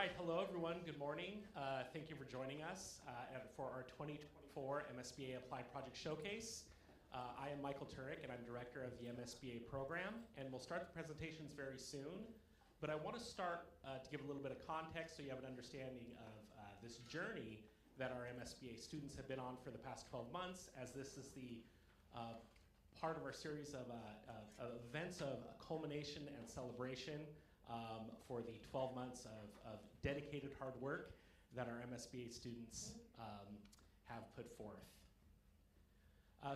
right, hello everyone, good morning. Thank you for joining us for our 2024 MSBA Applied Project Showcase. I am Michael Turek and I'm Director of the MSBA program, and we'll start the presentations very soon. But I want to start to give a little bit of context so you have an understanding of this journey that our MSBA students have been on for the past 12 months, as this is the part of our series of events of culmination and celebration for the 12 months of dedicated hard work that our MSBA students have put forth.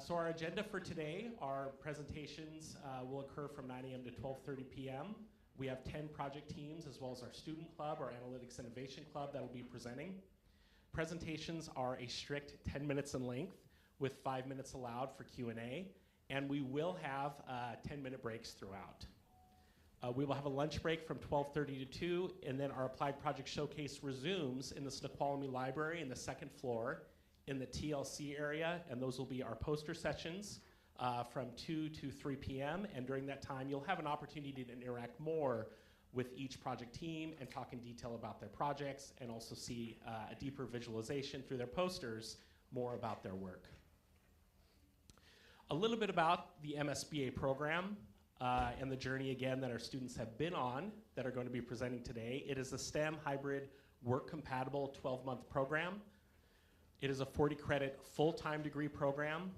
So our agenda for today, our presentations will occur from 9 a.m. to 12:30 p.m. We have 10 project teams as well as our student club, our Analytics Innovation Club, that will be presenting. Presentations are a strict 10 minutes in length with 5 minutes allowed for Q&A, and we will have 10-minute breaks throughout. We will have a lunch break from 12:30 to 2, and then our Applied Project Showcase resumes in the Snoqualmie Library in the second floor in the TLC area, and those will be our poster sessions from 2 to 3 p.m. And during that time, you'll have an opportunity to interact more with each project team and talk in detail about their projects, and also see a deeper visualization through their posters more about their work. A little bit about the MSBA program. And the journey, again, that our students have been on that are going to be presenting today. It is a STEM hybrid work-compatible 12-month program. It is a 40-credit full-time degree program.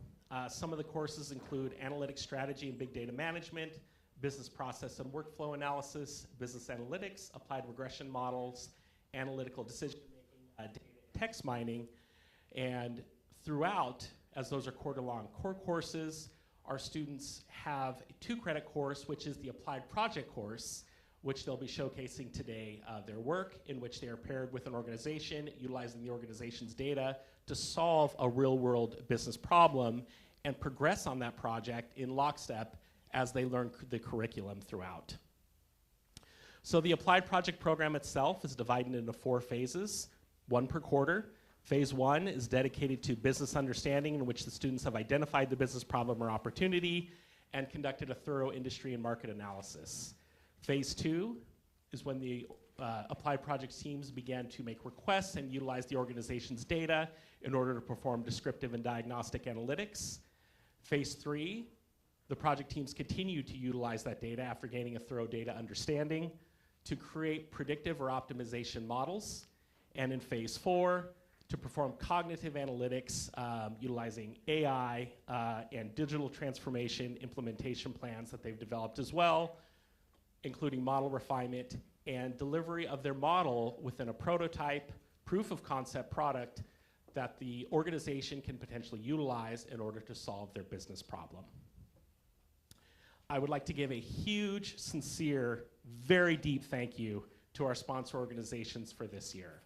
Some of the courses include analytics strategy and big data management, business process and workflow analysis, business analytics, applied regression models, analytical decision-making, data and text mining. And throughout, as those are quarter-long core courses, our students have a 2-credit course, which is the Applied Project course, which they'll be showcasing today their work, in which they are paired with an organization, utilizing the organization's data to solve a real-world business problem and progress on that project in lockstep as they learn the curriculum throughout. So the Applied Project program itself is divided into 4 phases, 1 per quarter. Phase 1 is dedicated to business understanding, in which the students have identified the business problem or opportunity and conducted a thorough industry and market analysis. Phase 2 is when the Applied Projects teams began to make requests and utilize the organization's data in order to perform descriptive and diagnostic analytics. Phase 3, the project teams continue to utilize that data after gaining a thorough data understanding to create predictive or optimization models. And in Phase 4, to perform cognitive analytics utilizing AI and digital transformation implementation plans that they've developed as well, including model refinement and delivery of their model within a prototype, proof of concept product that the organization can potentially utilize in order to solve their business problem. I would like to give a huge, sincere, very deep thank you to our sponsor organizations for this year.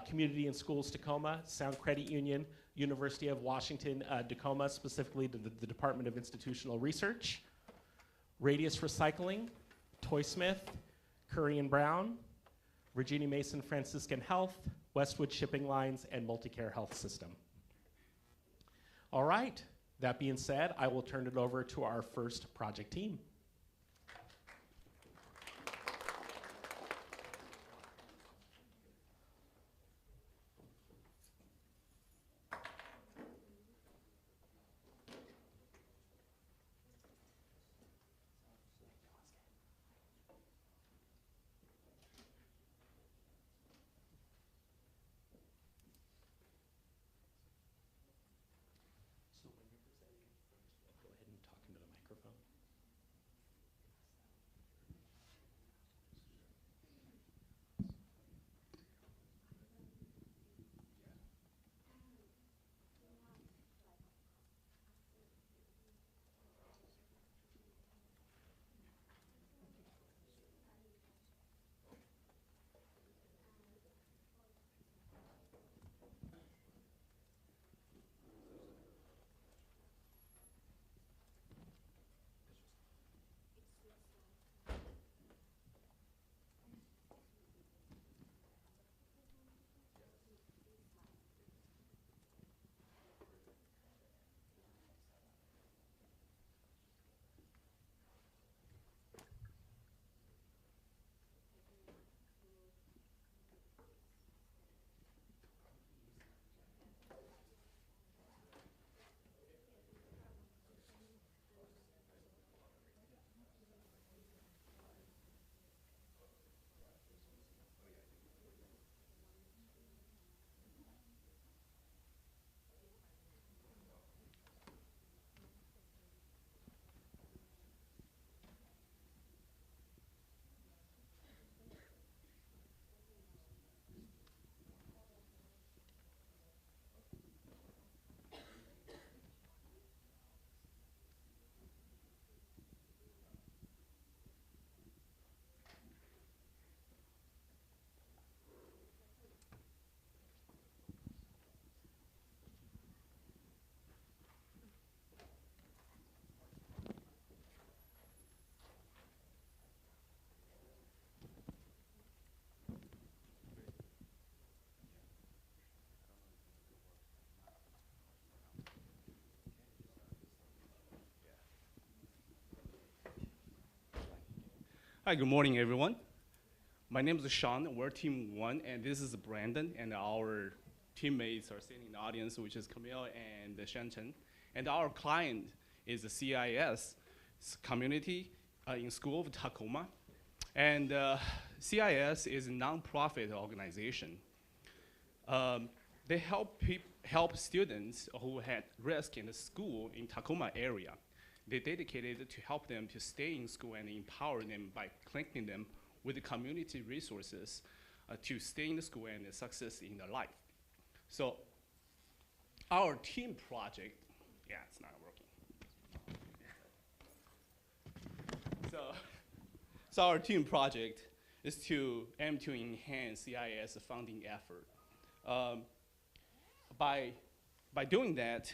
Community and Schools Tacoma, Sound Credit Union, University of Washington Tacoma, specifically to the Department of Institutional Research, Radius Recycling, Toysmith, Curry and Brown, Virginia Mason Franciscan Health, Westwood Shipping Lines, and Multicare Health System. All right, that being said, I will turn it over to our first project team. Hi, good morning, everyone. My name is Sean. We're Team 1, and this is Brandon, and our teammates are sitting in the audience, which is Camille and Shanchen. And our client is the CIS community in School of Tacoma. And CIS is a nonprofit organization. They help students who had risk in the school in Tacoma area. They dedicated to help them to stay in school and empower them by connecting them with the community resources to stay in the school and success in their life. So our team project, yeah, it's not working. So our team project is to aim to enhance CIS funding effort. By doing that,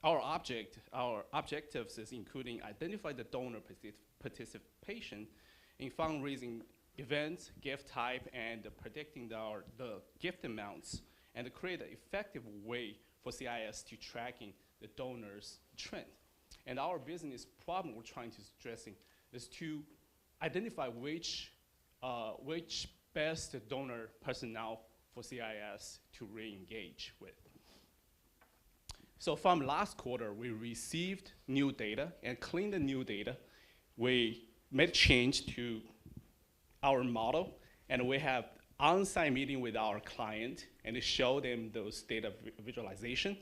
our objectives is including identify the donor participation in fundraising events, gift type, and predicting the gift amounts, and create an effective way for CIS to tracking the donors' trend. And our business problem we're trying to addressing is to identify which best donor personnel for CIS to re-engage with. So from last quarter, we received new data and cleaned the new data. We made change to our model, and we have on-site meeting with our client and show them those data visualization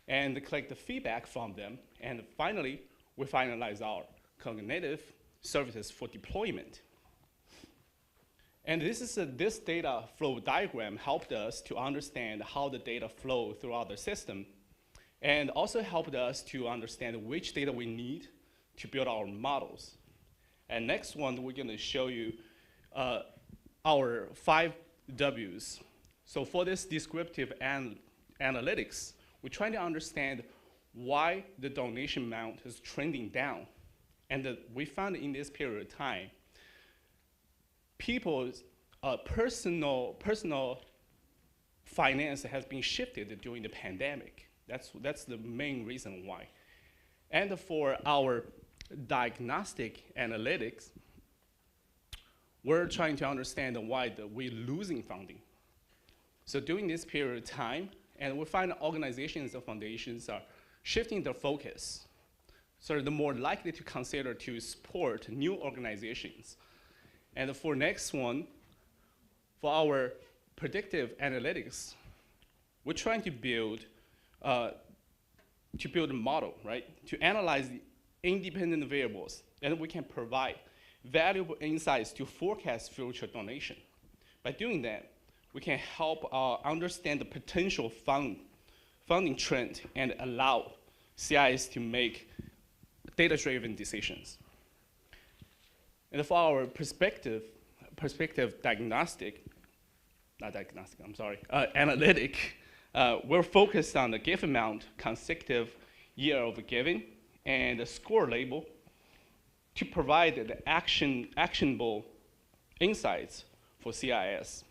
and collect the feedback from them. And finally, we finalize our cognitive services for deployment. And this data flow diagram helped us to understand how the data flow throughout the system, and also helped us to understand which data we need to build our models. And next one, we're gonna show you our 5 Ws. So for this descriptive analytics, we're trying to understand why the donation amount is trending down. And we found in this period of time, people's personal finance has been shifted during the pandemic. That's the main reason why. And for our diagnostic analytics, we're trying to understand why we're losing funding. So during this period of time, and we find organizations and foundations are shifting their focus. So they're more likely to consider to support new organizations. And for next one, for our predictive analytics, we're trying to build a model, right? To analyze the independent variables, and we can provide valuable insights to forecast future donation. By doing that, we can help understand the potential funding trend and allow CIS to make data-driven decisions. And for our analytic, we're focused on the gift amount, consecutive year of giving, and the score label to provide the actionable insights for CIS.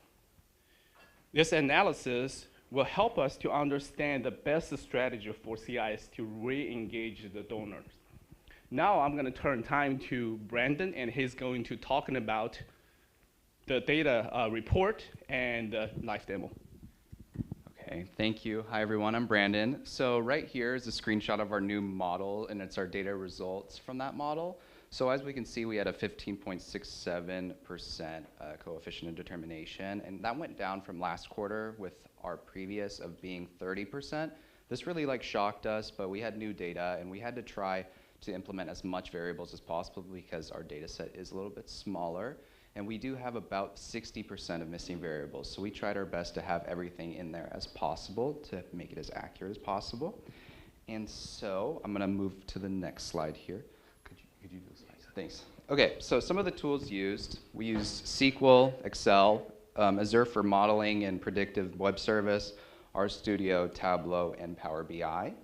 This analysis will help us to understand the best strategy for CIS to re-engage the donors. Now I'm going to turn time to Brandon, and he's going to talk about the data report and live demo. Okay, thank you. Hi everyone, I'm Brandon. So right here is a screenshot of our new model, and it's our data results from that model. So as we can see, we had a 15.67% coefficient of determination, and that went down from last quarter with our previous of being 30%. This really shocked us, but we had new data, and we had to try to implement as much variables as possible because our data set is a little bit smaller, and we do have about 60% of missing variables. So we tried our best to have everything in there as possible to make it as accurate as possible. And so I'm gonna move to the next slide here. Could you do the slides? Thanks. Okay, so some of the tools used, we used SQL, Excel, Azure for modeling and predictive web service, RStudio, Tableau, and Power BI.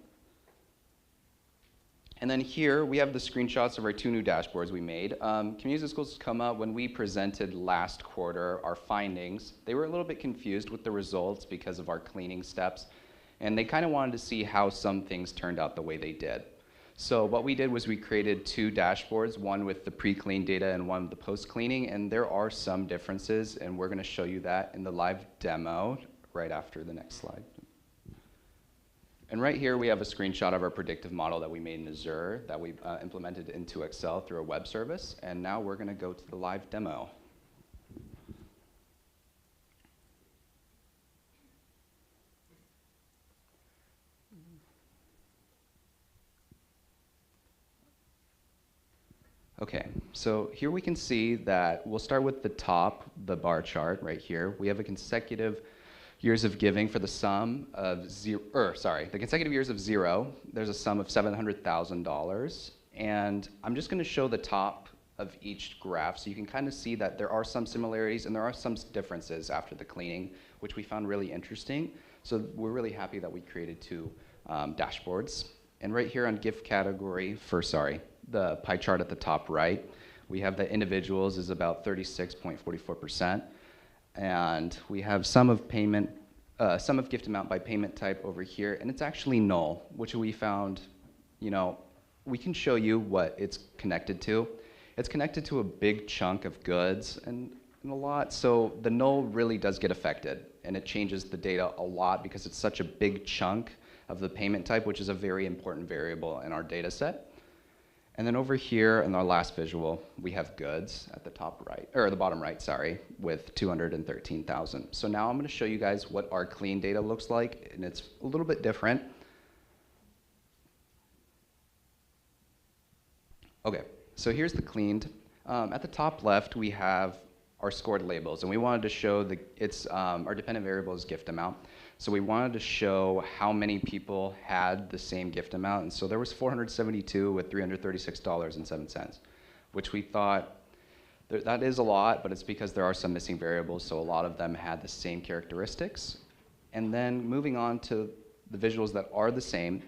And then here we have the screenshots of our 2 new dashboards we made. Community Schools Tacoma, when we presented last quarter our findings, they were a little bit confused with the results because of our cleaning steps, and they kind of wanted to see how some things turned out the way they did. So what we did was we created two dashboards, one with the pre-clean data and one with the post-cleaning, and there are some differences, and we're gonna show you that in the live demo right after the next slide. And right here we have a screenshot of our predictive model that we made in Azure that we implemented into Excel through a web service, and now we're gonna go to the live demo. Okay, so here we can see that we'll start with the top, the bar chart right here. We have a consecutive years of giving for the sum of the consecutive years of 0. There's a sum of $700,000. And I'm just gonna show the top of each graph so you can kind of see that there are some similarities and there are some differences after the cleaning, which we found really interesting. So we're really happy that we created two dashboards. And right here on gift category the pie chart at the top right, we have that individuals is about 36.44%. And we have sum of gift amount by payment type over here, and it's actually null, which we found, we can show you what it's connected to. It's connected to a big chunk of goods and a lot, so the null really does get affected, and it changes the data a lot because it's such a big chunk of the payment type, which is a very important variable in our data set. And then over here in our last visual, we have goods at the top right, or the bottom right, sorry, with 213,000. So now I'm gonna show you guys what our clean data looks like, and it's a little bit different. Okay, so here's the cleaned. At the top left, we have our scored labels, and we wanted to show our dependent variable is gift amount. So we wanted to show how many people had the same gift amount, and so there was 472 with $336.07, which we thought that is a lot, but it's because there are some missing variables, so a lot of them had the same characteristics. And then moving on to the visuals that are the same,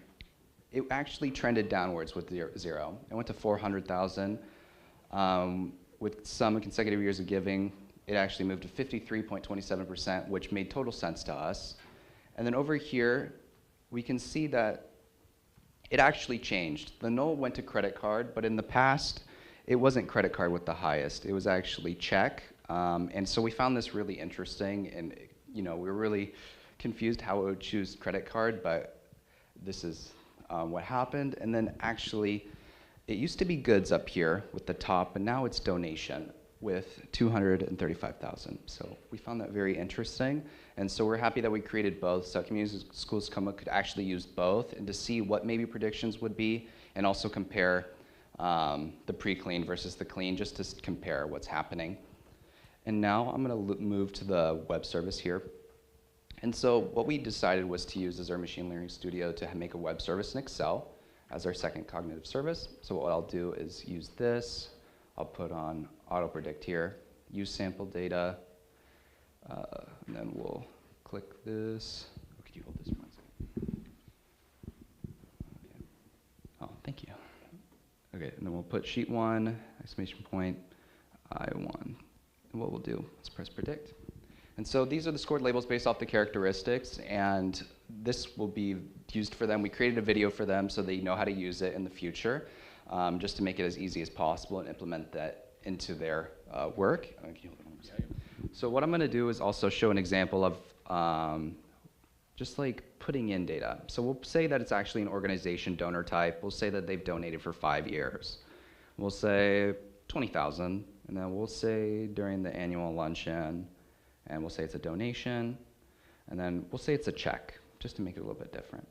it actually trended downwards with 0. It went to 400,000. With some consecutive years of giving, it actually moved to 53.27%, which made total sense to us. And then over here, we can see that it actually changed. The null went to credit card, but in the past, it wasn't credit card with the highest. It was actually check. And so we found this really interesting, and we were really confused how it would choose credit card, but this is what happened. And then actually, it used to be goods up here with the top, but now it's donation with 235,000. So we found that very interesting. And so we're happy that we created both, so Community Schools Tacoma could actually use both and to see what maybe predictions would be, and also compare the pre-clean versus the clean, just to compare what's happening. And now I'm gonna move to the web service here. And so what we decided was to use Azure Machine Learning Studio to make a web service in Excel as our second cognitive service. So what I'll do is use this. I'll put on auto predict here, use sample data, and then we'll click this. Oh, could you hold this for 1 second? Okay. Oh, thank you. Okay, and then we'll put sheet 1, exclamation point, I1. And what we'll do is press predict. And so these are the scored labels based off the characteristics, and this will be used for them. We created a video for them so they know how to use it in the future, just to make it as easy as possible and implement that into their work. So what I'm gonna do is also show an example of just like putting in data. So we'll say that it's actually an organization donor type. We'll say that they've donated for 5 years. We'll say 20,000, and then we'll say during the annual luncheon, and we'll say it's a donation, and then we'll say it's a check, just to make it a little bit different.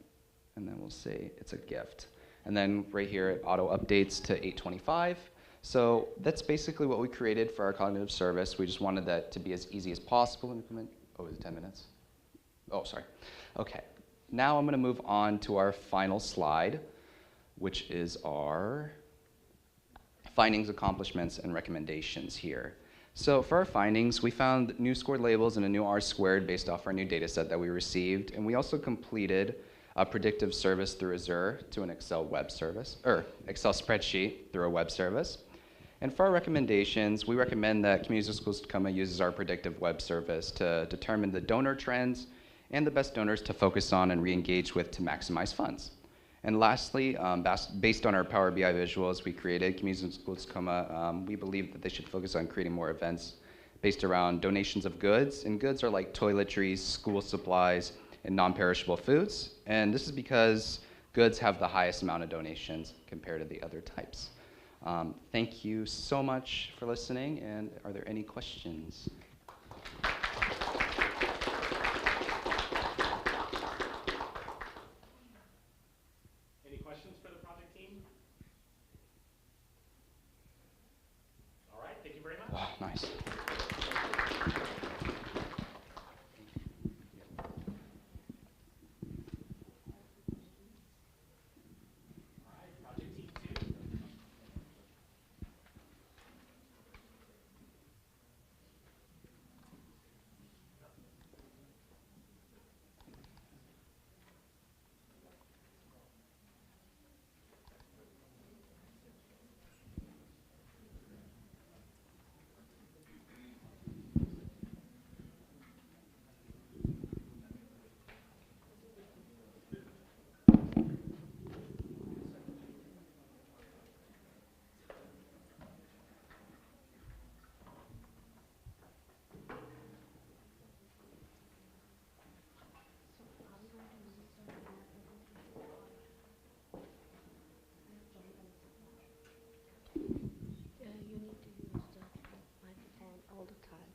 And then we'll say it's a gift. And then right here, it auto updates to 825. So that's basically what we created for our cognitive service. We just wanted that to be as easy as possible to implement. Oh, is it 10 minutes? Oh, sorry. Okay. Now I'm gonna move on to our final slide, which is our findings, accomplishments, and recommendations here. So for our findings, we found new scored labels and a new R-squared based off our new data set that we received. And we also completed a predictive service through Azure to an Excel web service, or Excel spreadsheet through a web service. And for our recommendations, we recommend that Community Schools Tacoma uses our predictive web service to determine the donor trends and the best donors to focus on and re-engage with to maximize funds. And lastly, based on our Power BI visuals we created, Communities in Schools Tacoma, we believe that they should focus on creating more events based around donations of goods. And goods are like toiletries, school supplies, and non-perishable foods. And this is because goods have the highest amount of donations compared to the other types. Thank you so much for listening, and are there any questions? Any questions for the project team? All right, thank you very much. Oh, nice. You need to use the microphone all the time.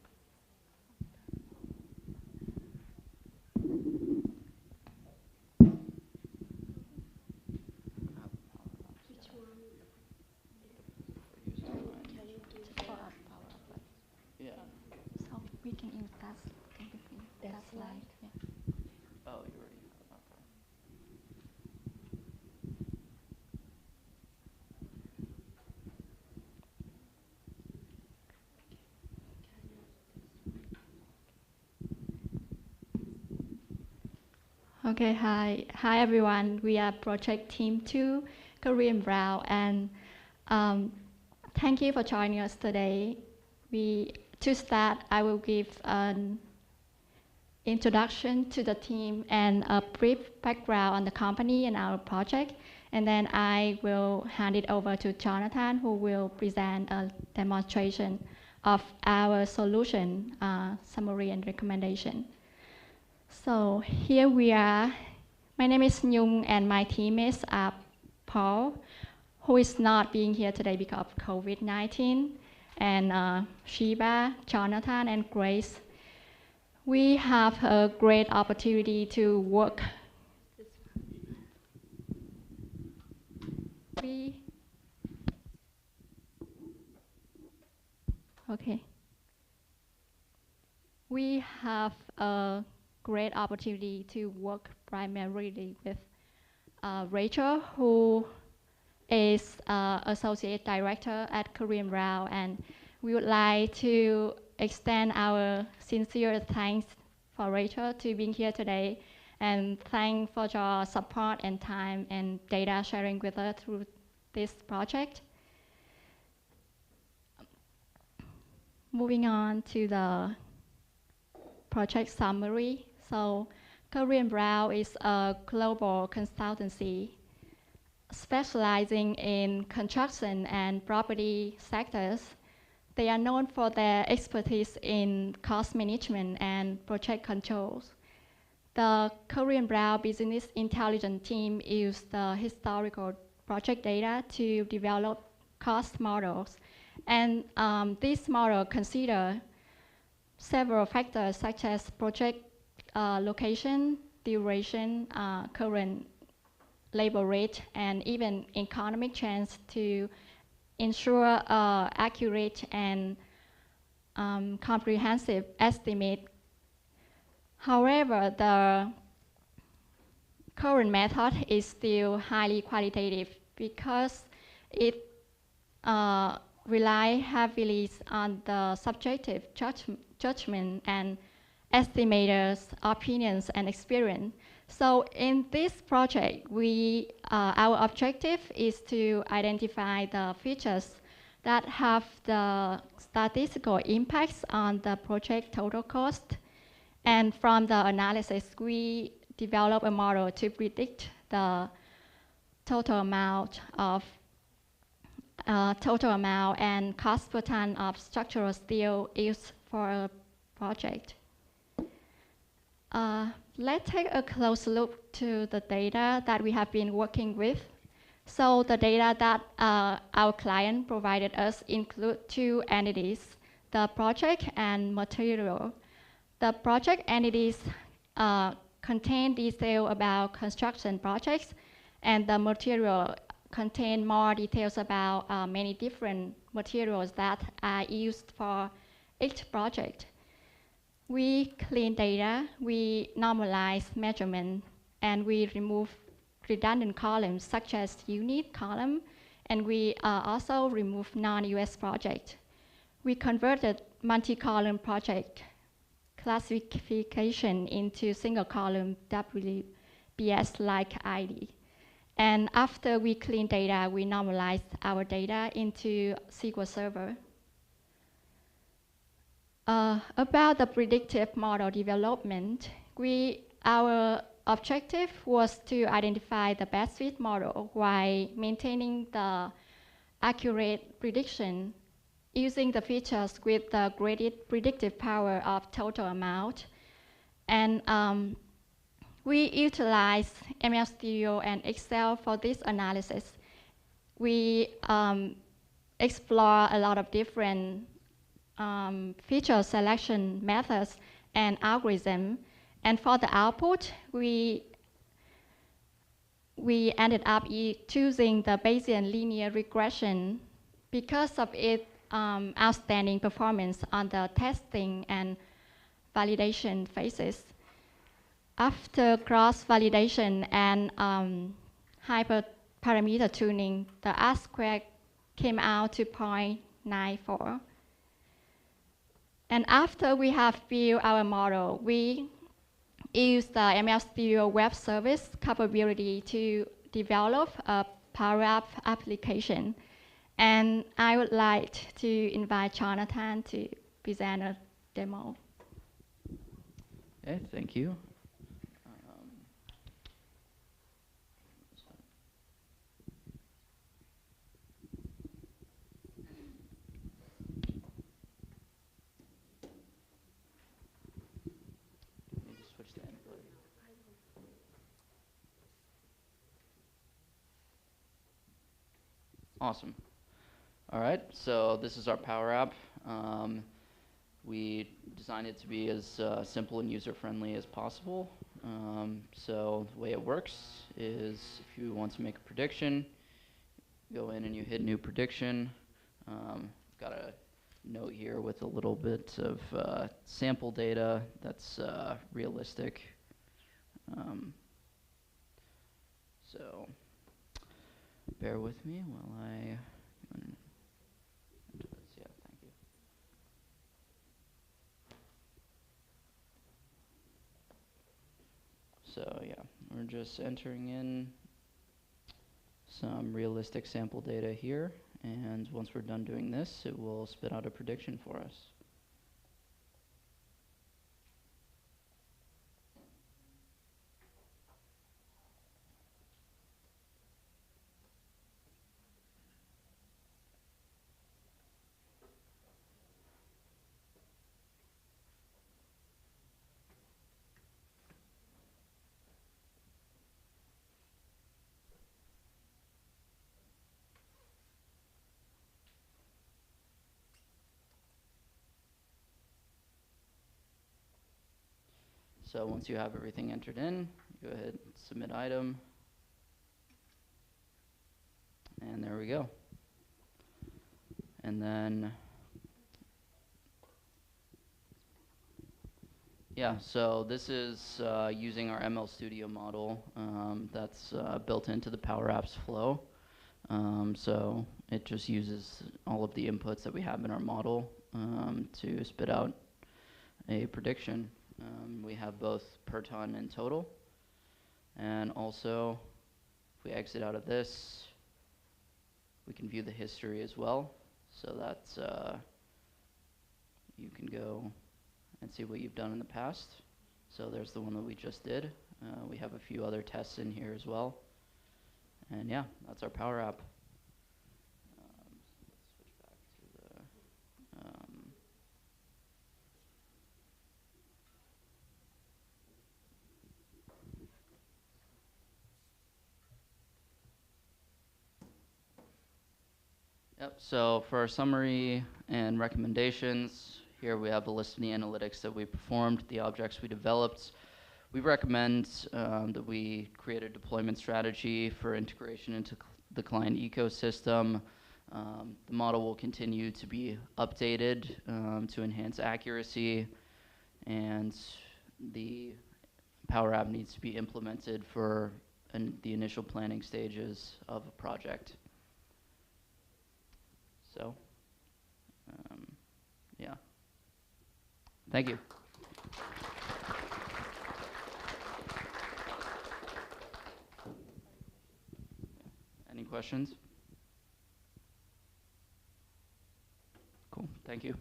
Which one? Can you do the Power up. Yeah. So we can use that completely. That That's slide? light. Yeah. Oh, you already. Okay, hi everyone. We are Project Team 2, Korean Brown, and thank you for joining us today. To start, I will give an introduction to the team and a brief background on the company and our project, and then I will hand it over to Jonathan, who will present a demonstration of our solution, summary and recommendation. So here we are. My name is Nhung, and my teammates are Paul, who is not being here today because of COVID-19, and Shiba, Jonathan, and Grace. We have a great opportunity to work. We have a great opportunity to work primarily with Rachel, who is Associate Director at Korean Brown, and we would like to extend our sincere thanks for Rachel to being here today, and thank for your support and time and data sharing with us through this project. Moving on to the project summary. So Korean Brown is a global consultancy specializing in construction and property sectors. They are known for their expertise in cost management and project controls. The Korean Brown Business Intelligence team used the historical project data to develop cost models. And this model considers several factors such as project location, duration, current labor rate, and even economic trends to ensure accurate and comprehensive estimate. However, the current method is still highly qualitative because it relies heavily on the subjective judgment and estimators' opinions and experience. So in this project, our objective is to identify the features that have the statistical impacts on the project total cost. And from the analysis, we develop a model to predict the total amount and cost per ton of structural steel used for a project. Let's take a close look to the data that we have been working with. So the data that our client provided us include two entities, the project and material. The project entities contain detail about construction projects, and the material contain more details about many different materials that are used for each project. We clean data, we normalize measurement, and we remove redundant columns such as unit column, and we also remove non-US project. We converted multi-column project classification into single column WBS-like ID. And after we clean data, we normalize our data into SQL Server. About the predictive model development, our objective was to identify the best fit model while maintaining the accurate prediction using the features with the greatest predictive power of total amount. And we utilize ML Studio and Excel for this analysis. We explore a lot of different feature selection methods and algorithm. And for the output, we ended up choosing the Bayesian linear regression because of its outstanding performance on the testing and validation phases. After cross-validation and hyperparameter tuning, the R-squared came out to 0.94. And after we have built our model, we use the ML Studio web service capability to develop a Power Up application. And I would like to invite Jonathan to present a demo. Okay, thank you. Awesome. All right, so this is our Power App. We designed it to be as simple and user-friendly as possible. So the way it works is if you want to make a prediction, go in and you hit new prediction. Got a note here with a little bit of sample data that's realistic. So bear with me while I enter this. Yeah, thank you. So yeah, we're just entering in some realistic sample data here, and once we're done doing this, it will spit out a prediction for us. So once you have everything entered in, go ahead and submit item. And there we go. And then, yeah, so this is using our ML Studio model that's built into the Power Apps flow. So it just uses all of the inputs that we have in our model to spit out a prediction. We have both per ton and total. And also, if we exit out of this, we can view the history as well. So that's, you can go and see what you've done in the past. So there's the one that we just did. We have a few other tests in here as well. And yeah, that's our Power App. Let's switch back to the, Yep, so for our summary and recommendations, here we have a list of the analytics that we performed, the objects we developed. We recommend that we create a deployment strategy for integration into the client ecosystem. The model will continue to be updated to enhance accuracy, and the Power App needs to be implemented for the initial planning stages of a project. So, yeah. Thank you. Any questions? Cool, thank you.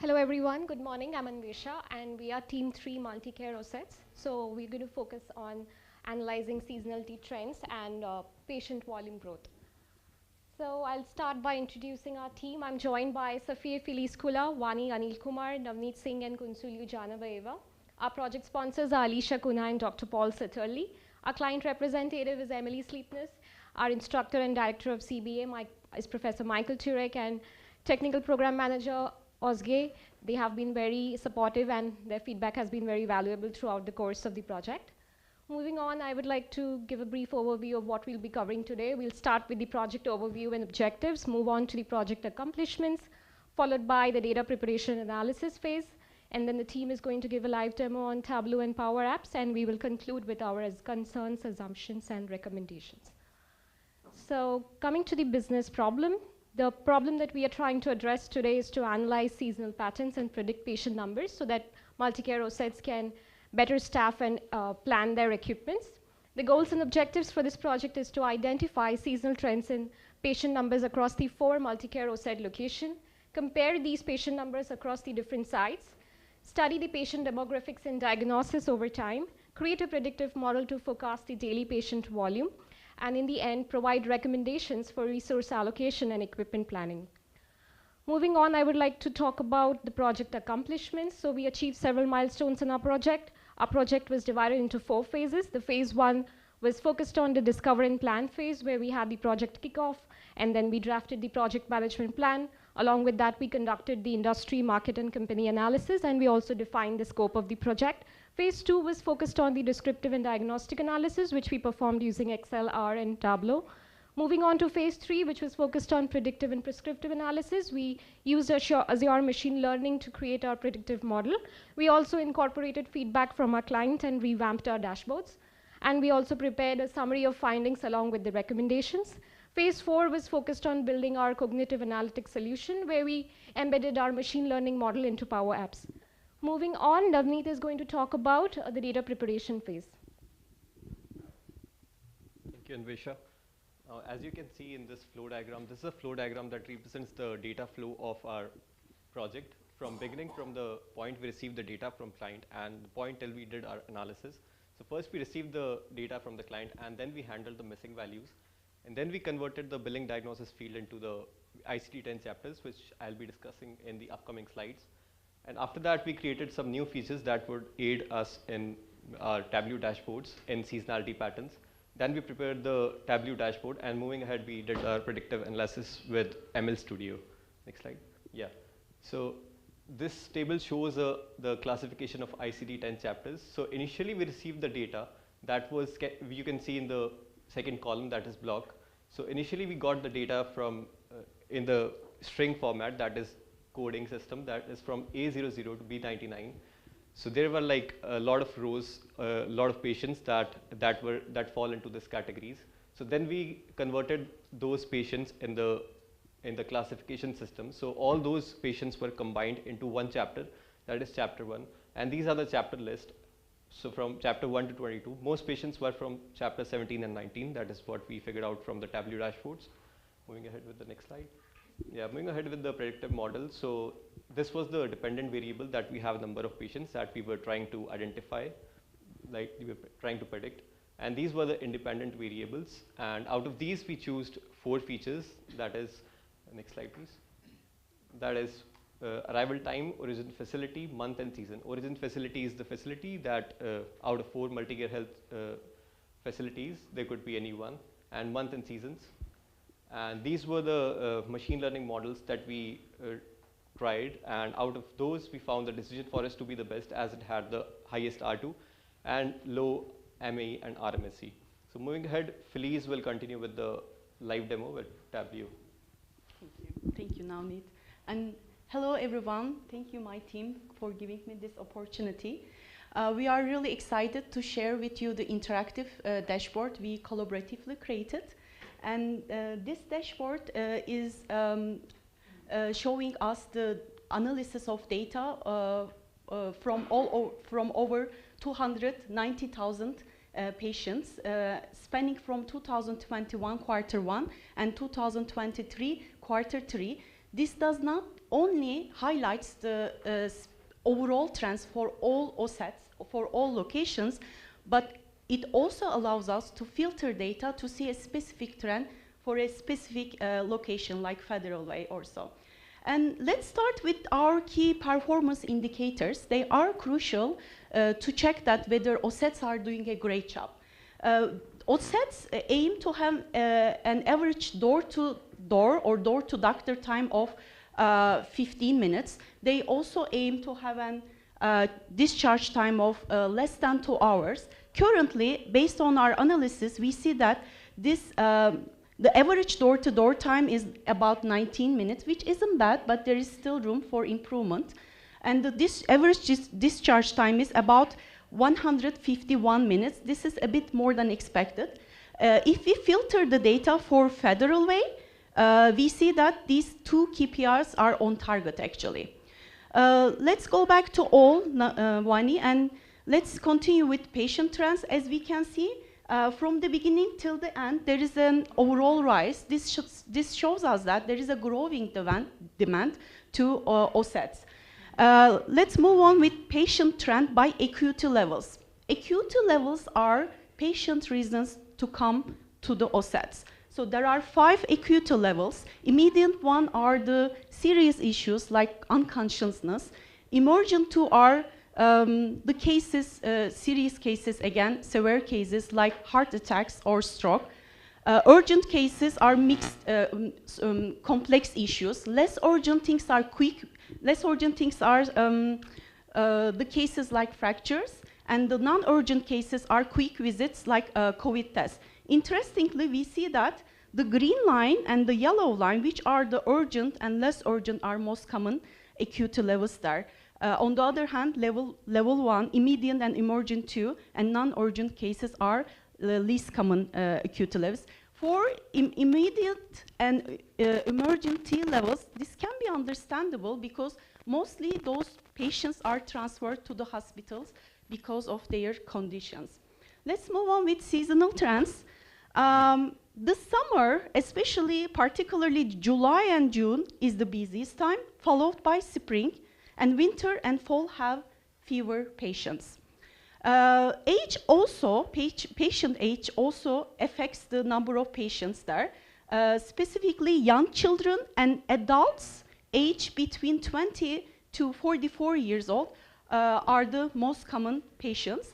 Hello everyone, good morning. I'm Anvesha and we are Team 3 Multi-Care OSETs. So we're going to focus on analyzing seasonality trends and patient volume growth. So I'll start by introducing our team. I'm joined by Safiya Felice Kula, Vani Anil Kumar, Navneet Singh and Kunsulyu Janavaeva. Our project sponsors are Alicia Kuna and Dr. Paul Satterley. Our client representative is Emily Sleepness. Our instructor and director of CBA is Professor Michael Turek, and technical program manager Ozge. They have been very supportive and their feedback has been very valuable throughout the course of the project. Moving on, I would like to give a brief overview of what we'll be covering today. We'll start with the project overview and objectives, move on to the project accomplishments, followed by the data preparation analysis phase, and then the team is going to give a live demo on Tableau and Power Apps, and we will conclude with our concerns, assumptions, and recommendations. So coming to the business problem, the problem that we are trying to address today is to analyze seasonal patterns and predict patient numbers so that multi-care OSETs can better staff and plan their equipments. The goals and objectives for this project is to identify seasonal trends in patient numbers across the 4 multi-care OSET locations, compare these patient numbers across the different sites, study the patient demographics and diagnosis over time, create a predictive model to forecast the daily patient volume, and in the end, provide recommendations for resource allocation and equipment planning. Moving on, I would like to talk about the project accomplishments. So we achieved several milestones in our project. Our project was divided into 4 phases. The phase 1 was focused on the discover and plan phase, where we had the project kickoff, and then we drafted the project management plan. Along with that, we conducted the industry, market, and company analysis, and we also defined the scope of the project. Phase 2 was focused on the descriptive and diagnostic analysis, which we performed using Excel, R, and Tableau. Moving on to phase 3, which was focused on predictive and prescriptive analysis, we used Azure machine learning to create our predictive model. We also incorporated feedback from our client and revamped our dashboards. And we also prepared a summary of findings along with the recommendations. Phase 4 was focused on building our cognitive analytics solution, where we embedded our machine learning model into Power Apps. Moving on, Navneet is going to talk about the data preparation phase. Thank you, Anvesha. As you can see in this flow diagram, this is a flow diagram that represents the data flow of our project from the point we received the data from client and the point till we did our analysis. So first we received the data from the client, and then we handled the missing values. And then we converted the billing diagnosis field into the ICD-10 chapters, which I'll be discussing in the upcoming slides. And after that, we created some new features that would aid us in our Tableau dashboards in seasonality patterns. Then we prepared the Tableau dashboard, and moving ahead, we did our predictive analysis with ML Studio. Next slide. Yeah. So this table shows the classification of ICD-10 chapters. So initially we received the data that was, you can see in the second column, that is block. So initially we got the data from in the string format, that is coding system, that is from A00 to B99. So there were like a lot of rows, a lot of patients that fall into these categories. So then we converted those patients in the classification system. So all those patients were combined into one chapter, that is chapter 1. And these are the chapter list. So from chapter 1 to 22, most patients were from chapter 17 and 19. That is what we figured out from the Tableau dashboards. Moving ahead with the next slide. Yeah, moving ahead with the predictive model. So this was the dependent variable that we have number of patients that we were trying to identify, like we were trying to predict. And these were the independent variables. And out of these, we chose 4 features. That is, next slide, please. That is arrival time, origin facility, month, and season. Origin facility is the facility that out of 4 multi-care health facilities, there could be any one, and month and seasons. And these were the machine learning models that we tried, and out of those, we found the decision forest to be the best as it had the highest R2 and low MA and RMSE. So moving ahead, Felice will continue with the live demo with Tableau. Thank you, Navneet. And hello, everyone. Thank you, my team, for giving me this opportunity. We are really excited to share with you the interactive dashboard we collaboratively created. And this dashboard is showing us the analysis of data from over 290,000 patients, spanning from 2021 quarter 1 and 2023 quarter 3. This does not only highlights the overall trends for all OSATs, for all locations, but it also allows us to filter data to see a specific trend for a specific location like Federal Way or so. And let's start with our key performance indicators. They are crucial to check that whether OSATs are doing a great job. OSATs aim to have an average door-to-door or door-to-doctor time of 15 minutes. They also aim to have an discharge time of less than 2 hours. Currently, based on our analysis, we see that this the average door-to-door time is about 19 minutes, which isn't bad, but there is still room for improvement. And this average discharge time is about 151 minutes. This is a bit more than expected. If we filter the data for Federal Way, we see that these 2 KPIs are on target, actually. Let's go back to all, Wani, and let's continue with patient trends. As we can see, from the beginning till the end, there is an overall rise. This shows us that there is a growing demand to OSATs. Let's move on with patient trend by acuity levels. Acuity levels are patient reasons to come to the OSATs. So there are 5 acuity levels. Immediate one are the serious issues like unconsciousness. Emergent 2 are the cases, serious cases, again, severe cases like heart attacks or stroke. Urgent cases are mixed, complex issues. Less urgent things are quick. Less urgent things are the cases like fractures, and the non-urgent cases are quick visits like COVID tests. Interestingly, we see that the green line and the yellow line, which are the urgent and less urgent, are most common acuity levels there. On the other hand, level 1, immediate and emergent 2, and non-urgent cases are the least common acuity levels. For immediate and emergent T levels, this can be understandable because mostly those patients are transferred to the hospitals because of their conditions. Let's move on with seasonal trends. The summer, particularly July and June, is the busiest time, followed by spring, and winter and fall have fewer patients. Age also, patient age also affects the number of patients there. Specifically, young children and adults aged between 20 to 44 years old are the most common patients.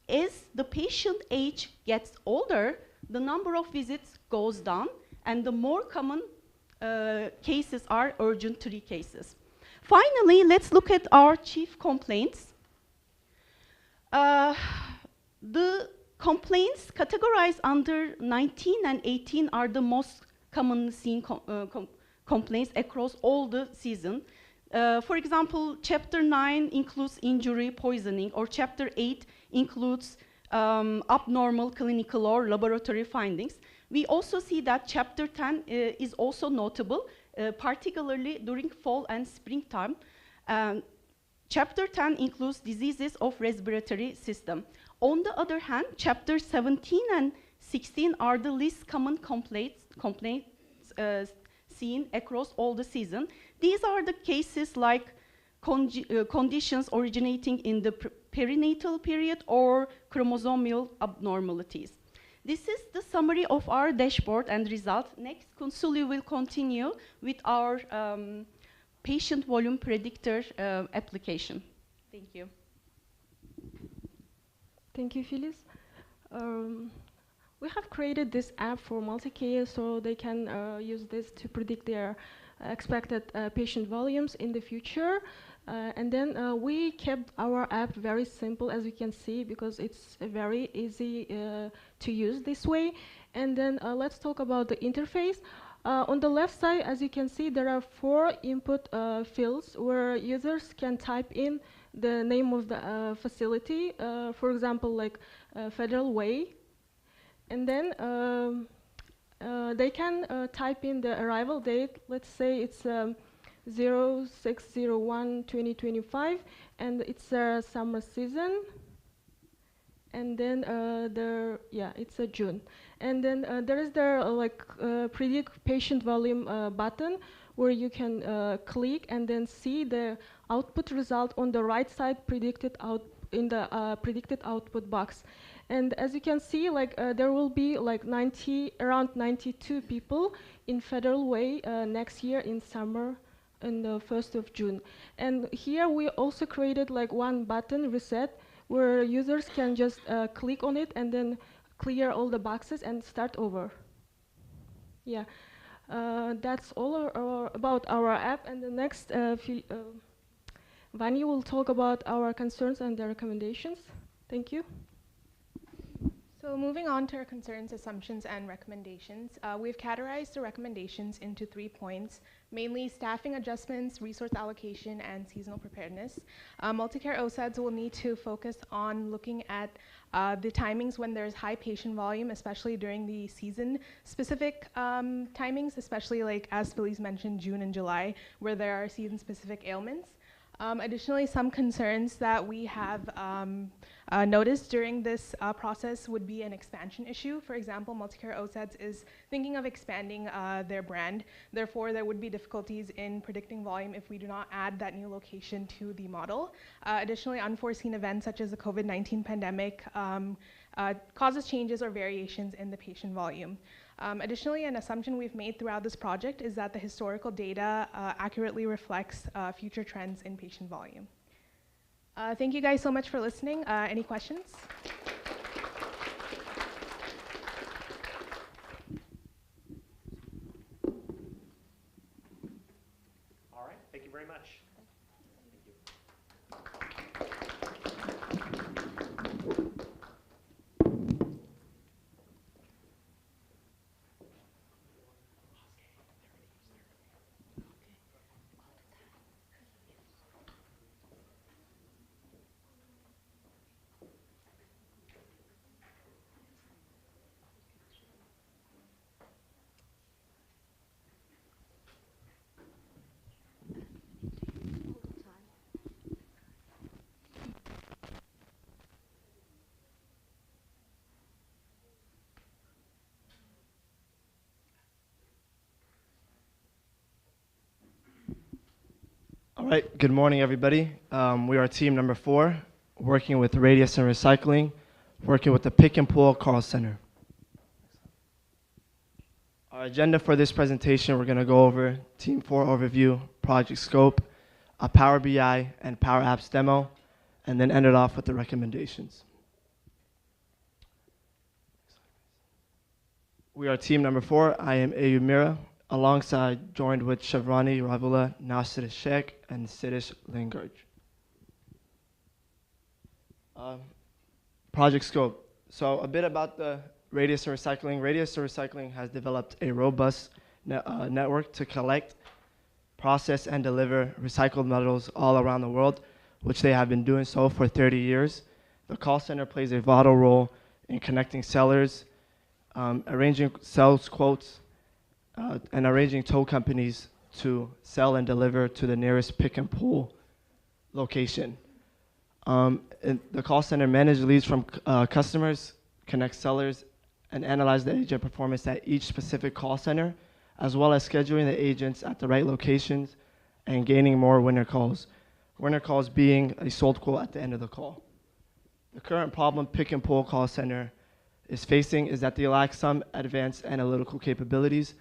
As the patient age gets older, the number of visits goes down, and the more common cases are urgent 3 cases. Finally, let's look at our chief complaints. The complaints categorized under 19 and 18 are the most commonly seen complaints across all the season. For example, Chapter 9 includes injury, poisoning, or Chapter 8 includes abnormal clinical or laboratory findings. We also see that Chapter 10 is also notable, particularly during fall and springtime. Chapter 10 includes diseases of respiratory system. On the other hand, Chapter 17 and 16 are the least common complaints seen across all the season. These are the cases like conditions originating in the perinatal period or chromosomal abnormalities. This is the summary of our dashboard and results. Next, Kunsuli will continue with our patient volume predictor application. Thank you. Thank you, Phyllis. We have created this app for multi-care so they can use this to predict their expected patient volumes in the future. And then we kept our app very simple, as you can see, because it's very easy to use this way. And then let's talk about the interface. On the left side, as you can see, there are 4 input fields where users can type in the name of the facility, for example, like Federal Way. And then they can type in the arrival date. Let's say it's 06/01/2025, and it's a summer season. And then it's a June. And then there is the predict patient volume button where you can click and then see the output result on the right side predicted out in the predicted output box. And as you can see, there will be around 92 people in Federal Way next year in summer on the 1st of June. And here we also created one button, reset, where users can just click on it and then clear all the boxes and start over. Yeah, that's all about our app. And the next, Vani will talk about our concerns and the recommendations. Thank you. So moving on to our concerns, assumptions, and recommendations, we've categorized the recommendations into 3 points, mainly staffing adjustments, resource allocation, and seasonal preparedness. Multi-care OSADs will need to focus on looking at the timings when there's high patient volume, especially during the season-specific timings, especially as Felice mentioned, June and July, where there are season-specific ailments. Additionally, some concerns that we have noticed during this process would be an expansion issue. For example, Multi-Care OSADS is thinking of expanding their brand. Therefore, there would be difficulties in predicting volume if we do not add that new location to the model. Additionally, unforeseen events such as the COVID-19 pandemic causes changes or variations in the patient volume. Additionally, an assumption we've made throughout this project is that the historical data accurately reflects future trends in patient volume. Thank you guys so much for listening. Any questions? All right, thank you very much. All right, good morning, everybody. We are team number 4, working with Radius and Recycling, working with the Pick and Pull Call Center. Our agenda for this presentation, we're going to go over Team 4 overview, project scope, a Power BI and Power Apps demo, and then end it off with the recommendations. We are team number 4. I am Ayu Mira. alongside joined with Chevrani Ravula, Nasir Sheikh, and Siddhish Lingard. Project scope. So a bit about the Radius to Recycling. Radius to Recycling has developed a robust network to collect, process, and deliver recycled metals all around the world, which they have been doing so for 30 years. The call center plays a vital role in connecting sellers, arranging sales quotes, and arranging tow companies to sell and deliver to the nearest pick and pull location. And the call center manages leads from customers, connects sellers, and analyze the agent performance at each specific call center, as well as scheduling the agents at the right locations and gaining more winner calls. Winner calls being a sold quote at the end of the call. The current problem pick and pull call center is facing is that they lack some advanced analytical capabilities,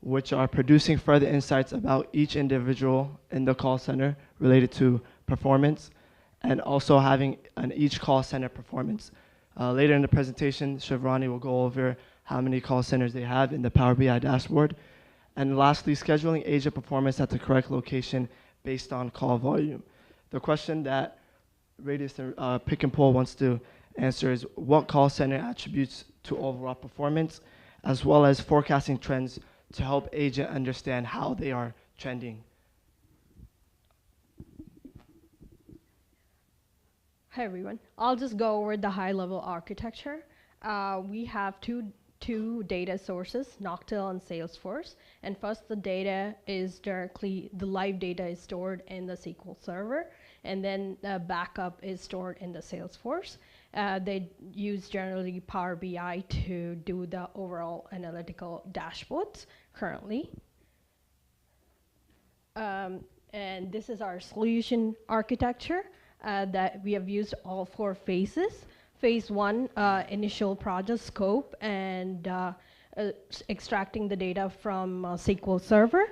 which are producing further insights about each individual in the call center related to performance, and also having an each call center performance. Later in the presentation, Chevrani will go over how many call centers they have in the Power BI dashboard. And lastly, scheduling agent performance at the correct location based on call volume. The question that Radius Pick and Pull wants to answer is what call center attributes to overall performance, as well as forecasting trends to help agent understand how they are trending. Hi everyone. I'll just go over the high-level architecture. We have two data sources, Noctil and Salesforce. And first, the data is directly, the live data is stored in the SQL Server, and then the backup is stored in the Salesforce. They use generally Power BI to do the overall analytical dashboards currently. And this is our solution architecture. That we have used all 4 phases. Phase 1, initial project scope and extracting the data from SQL Server.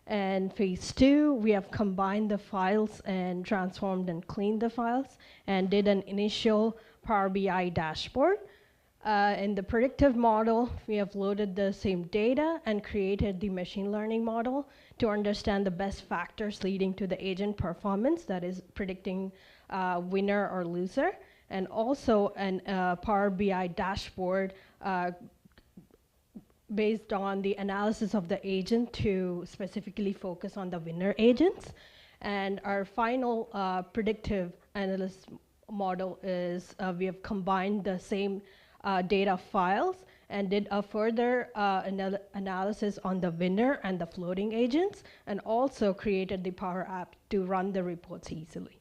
And phase 2, we have combined the files and transformed and cleaned the files and did an initial Power BI dashboard. In the predictive model, we have loaded the same data and created the machine learning model to understand the best factors leading to the agent performance, that is predicting winner or loser, and also an Power BI dashboard based on the analysis of the agent to specifically focus on the winner agents. And our final predictive analyst model is we have combined the same data files and did a further analysis on the winner and the floating agents, and also created the Power App to run the reports easily.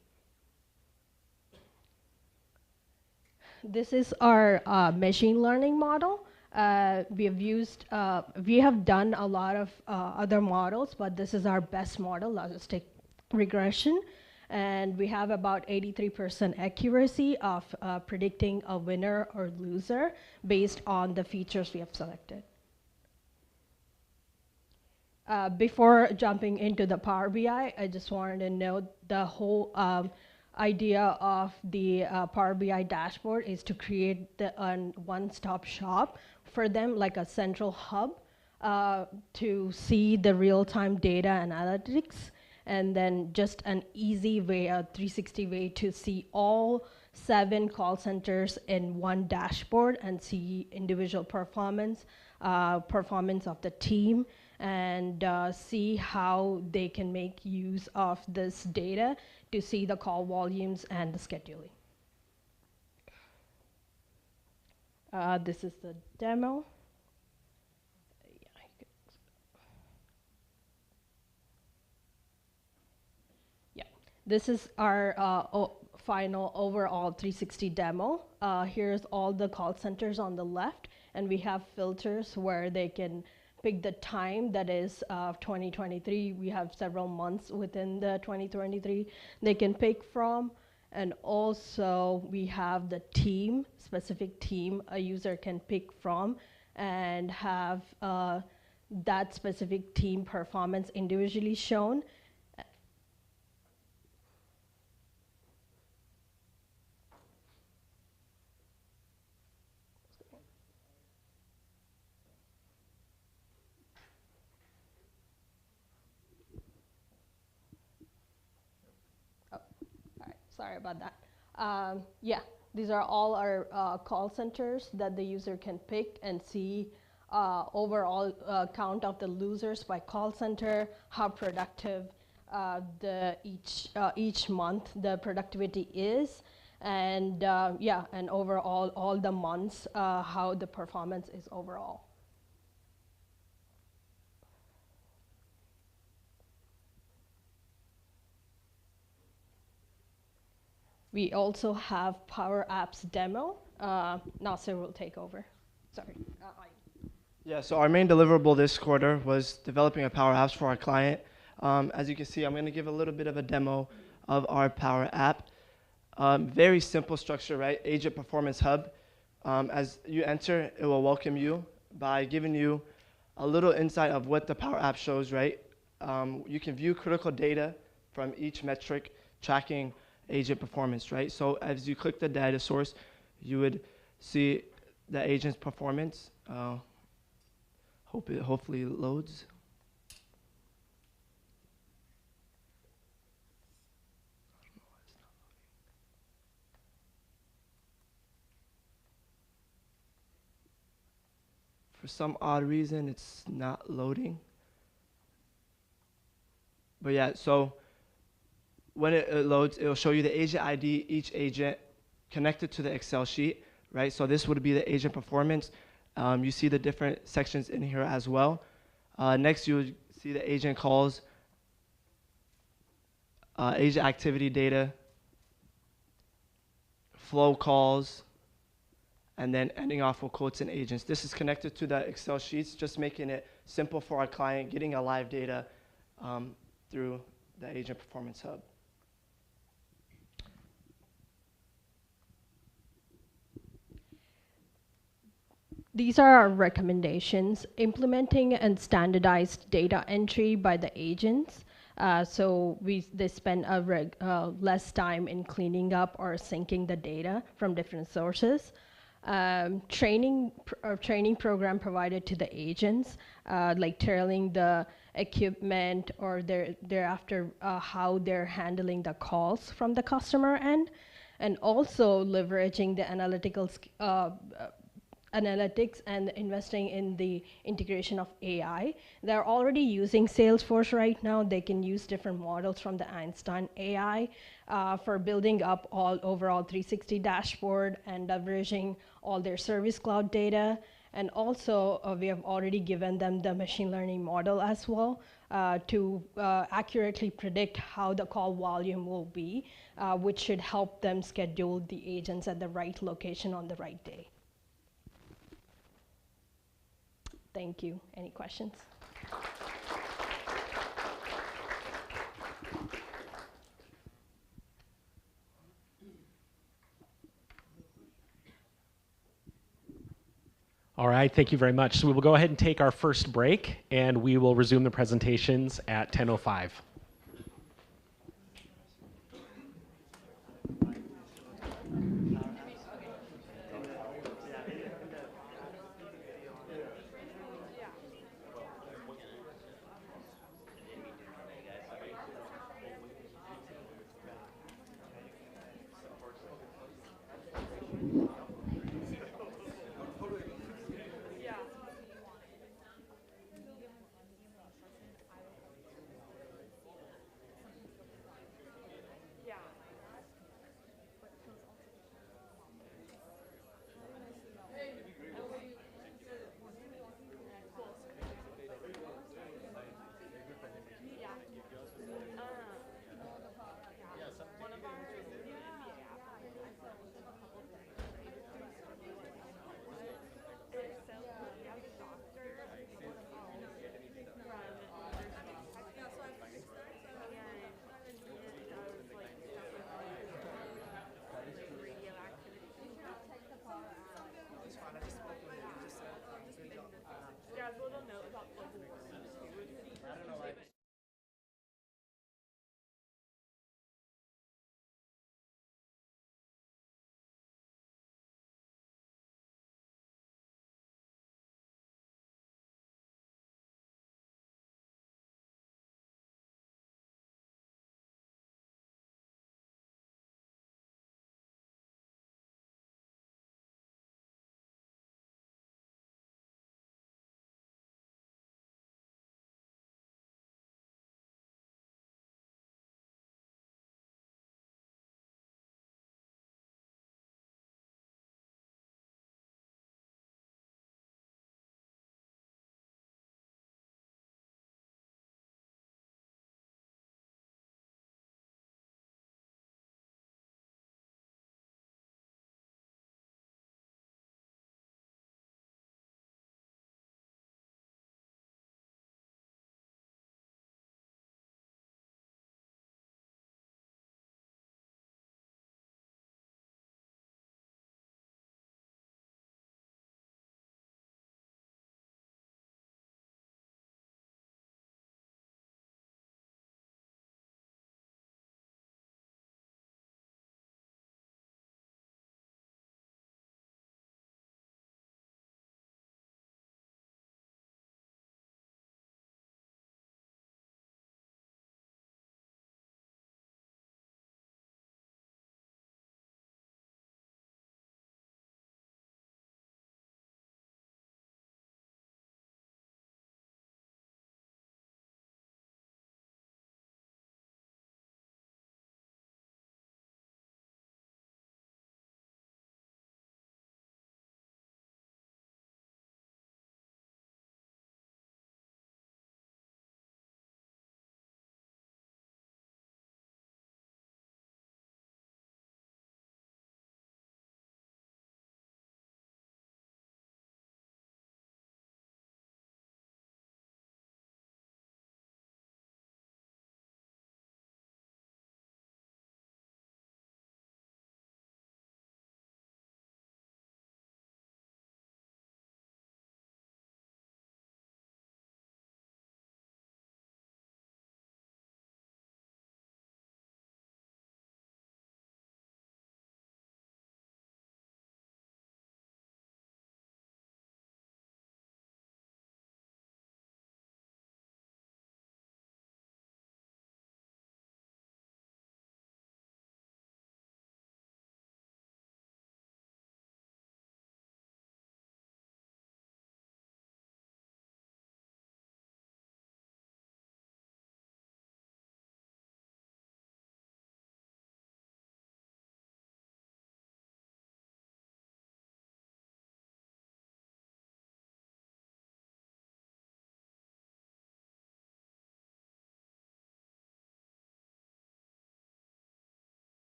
This is our machine learning model. We have done a lot of other models, but this is our best model, logistic regression. And we have about 83% accuracy of predicting a winner or loser based on the features we have selected. Before jumping into the Power BI, I just wanted to note the whole idea of the Power BI dashboard is to create the one-stop shop for them, like a central hub to see the real-time data analytics, and then just an easy way, a 360 way to see all 7 call centers in one dashboard and see individual performance, performance of the team, and see how they can make use of this data to see the call volumes and the scheduling. This is the demo. This is our final overall 360 demo. Here's all the call centers on the left, and we have filters where they can pick the time, that is 2023. We have several months within the 2023 they can pick from. And also we have the team, specific team a user can pick from, and have that specific team performance individually shown. sorry about that. Yeah, these are all our call centers that the user can pick and see overall count of the losers by call center, how productive each month the productivity is, and yeah, and overall all the months how the performance is overall. We also have Power Apps demo. Nasser will take over. Sorry. Yeah, so our main deliverable this quarter was developing a Power Apps for our client. As you can see, I'm going to give a little bit of a demo of our Power App. Very simple structure, right? Agent Performance Hub. As you enter, it will welcome you by giving you a little insight of what the Power App shows, right? You can view critical data from each metric tracking agent performance, right? So as you click the data source, you would see the agent's performance. Hopefully it loads. For some odd reason, it's not loading. But yeah, so when it loads, it'll show you the agent ID, each agent connected to the Excel sheet, right? So this would be the agent performance. You see the different sections in here as well. Next, you would see the agent calls, agent activity data, flow calls, and then ending off with quotes and agents. This is connected to the Excel sheets, just making it simple for our client, getting a live data through the Agent Performance Hub. These are our recommendations: implementing and standardized data entry by the agents. So they spend less time in cleaning up or syncing the data from different sources. Training program provided to the agents, like tailoring the equipment or thereafter how they're handling the calls from the customer end, and also leveraging the analytics and investing in the integration of AI. They're already using Salesforce right now. They can use different models from the Einstein AI for building up all overall 360 dashboard and leveraging all their Service Cloud data. And also, we have already given them the machine learning model as well to accurately predict how the call volume will be, which should help them schedule the agents at the right location on the right day. Thank you. Any questions? All right, thank you very much. So we will go ahead and take our first break, and we will resume the presentations at 10:05.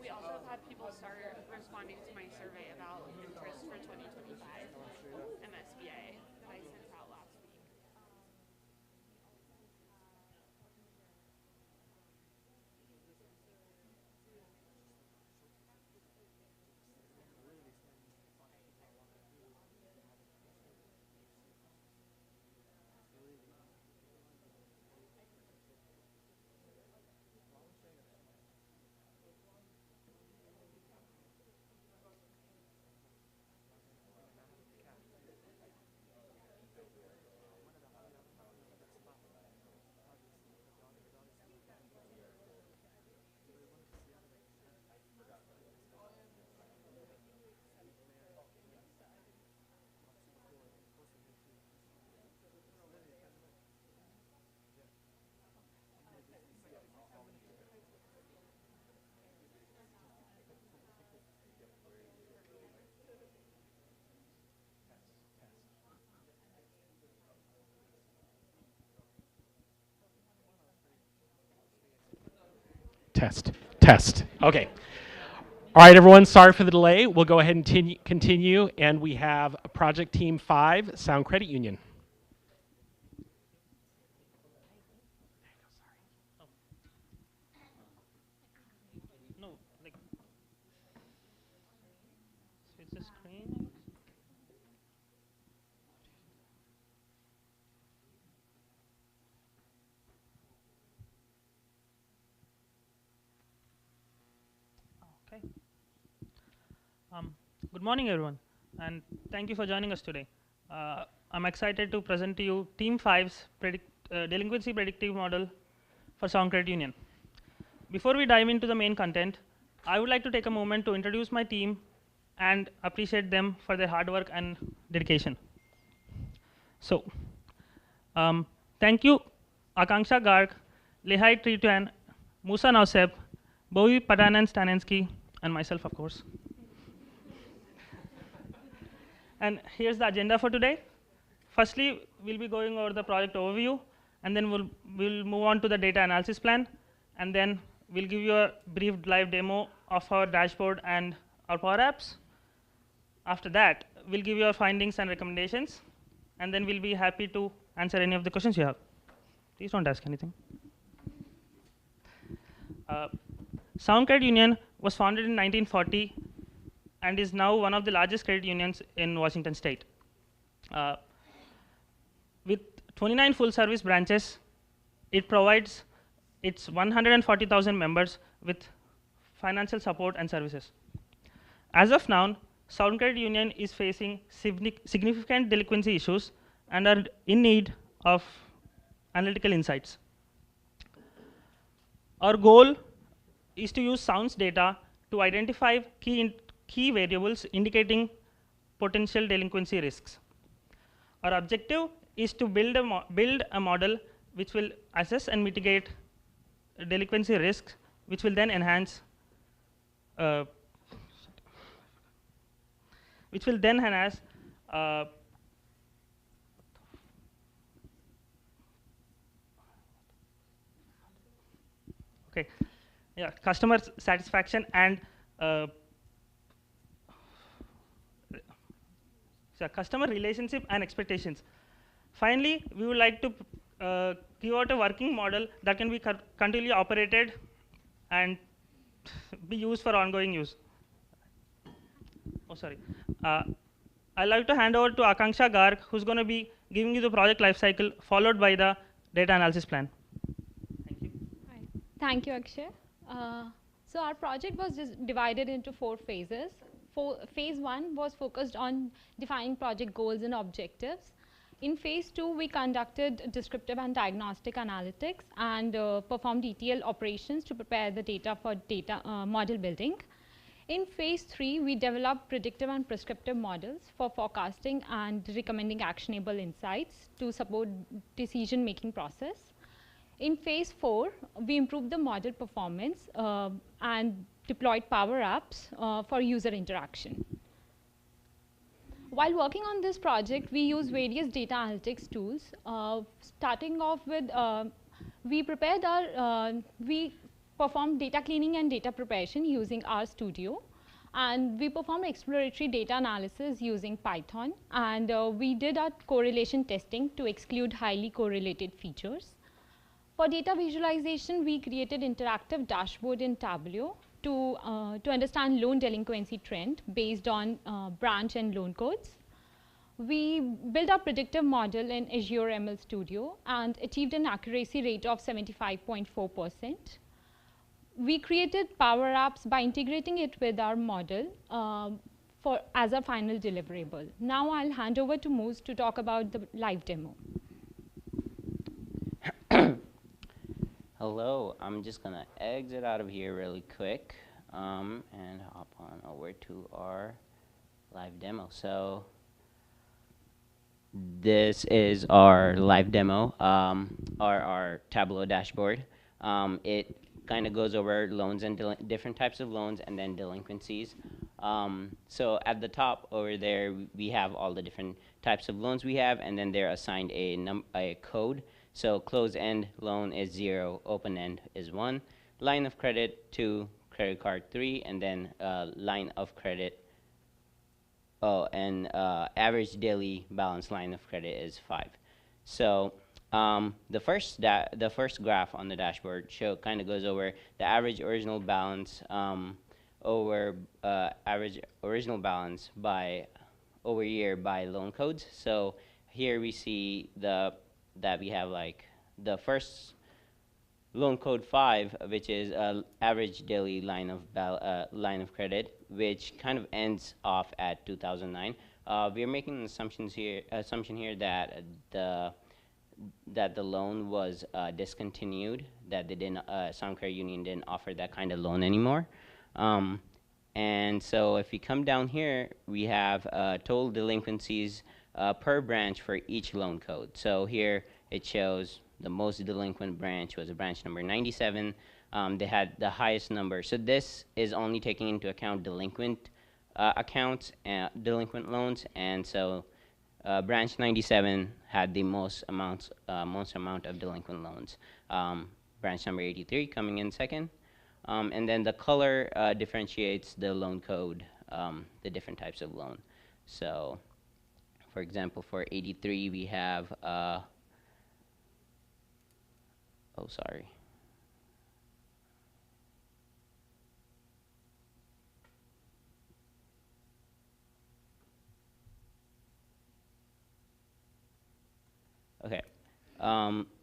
We also have had people start responding to my survey about interest for 2025 MSBA that I sent out last week. Test, test. Okay. All right, everyone, sorry for the delay. We'll go ahead and continue, and we have Project Team 5, Sound Credit Union. No, like, switch the screen. Okay. Good morning, everyone, and thank you for joining us today. I'm excited to present to you Team 5's delinquency predictive model for Sound Credit Union. Before we dive into the main content, I would like to take a moment to introduce my team and appreciate them for their hard work and dedication. So, thank you, Akanksha Garg, Lehai Trituan, Musa Nauseb, Bowie Patanan Stanensky, and myself, of course. And here's the agenda for today. Firstly, we'll be going over the project overview, and then we'll move on to the data analysis plan, and then we'll give you a brief live demo of our dashboard and our Power Apps. After that, we'll give you our findings and recommendations, and then we'll be happy to answer any of the questions you have. Please don't ask anything. Sound Credit Union was founded in 1940 and is now one of the largest credit unions in Washington state. With 29 full-service branches, it provides its 140,000 members with financial support and services. As of now, Sound Credit Union is facing significant delinquency issues and are in need of analytical insights. Our goal is to use sounds data to identify key variables indicating potential delinquency risks. Our objective is to build a model which will assess and mitigate delinquency risks, which will then enhance uh, okay, yeah, customer satisfaction and customer relationship and expectations. Finally, we would like to give out a working model that can be continually operated and be used for ongoing use. Oh, sorry. I'd like to hand over to Akanksha Garg, who's going to be giving you the project lifecycle, followed by the data analysis plan. Thank you. Hi. Thank you, Akshay. So our project was just divided into 4 phases. Phase 1 was focused on defining project goals and objectives. In phase 2, we conducted descriptive and diagnostic analytics and performed ETL operations to prepare the data for model building. In phase 3, we developed predictive and prescriptive models for forecasting and recommending actionable insights to support decision-making process. In phase 4, we improved the model performance and deployed Power Apps for user interaction. While working on this project, we use various data analytics tools. Starting off with, we performed data cleaning and data preparation using RStudio. And we performed exploratory data analysis using Python. And we did our correlation testing to exclude highly correlated features. For data visualization, we created interactive dashboard in Tableau to understand loan delinquency trend based on branch and loan codes. We built a predictive model in Azure ML Studio and achieved an accuracy rate of 75.4%. We created Power Apps by integrating it with our model as a final deliverable. Now I'll hand over to Moose to talk about the live demo. Hello, I'm just gonna exit out of here really quick and hop on over to our live demo. So this is our live demo, our Tableau dashboard. It kind of goes over loans and different types of loans and then delinquencies. So at the top over there, we have all the different types of loans we have, and then they're assigned a code. So closed-end loan is 0, open-end is 1, line of credit 2, credit card 3, and then line of credit, average daily balance line of credit is 5. So the first graph on the dashboard kind of goes over the average original balance over average original balance over year by loan codes. So here we see that we have like the first loan code 5, which is average daily line of credit, which kind of ends off at 2009. We are making an assumption here that the loan was discontinued, that they didn't, some credit union didn't offer that kind of loan anymore. And so if we come down here, we have total delinquencies per branch for each loan code. So here it shows the most delinquent branch was a branch number 97. They had the highest number. So this is only taking into account delinquent accounts and delinquent loans. And so branch 97 had the most amount of delinquent loans. Branch number 83 coming in second. And then the color differentiates the loan code, the different types of loan. So for example, for 83, we have, oh, sorry. Okay.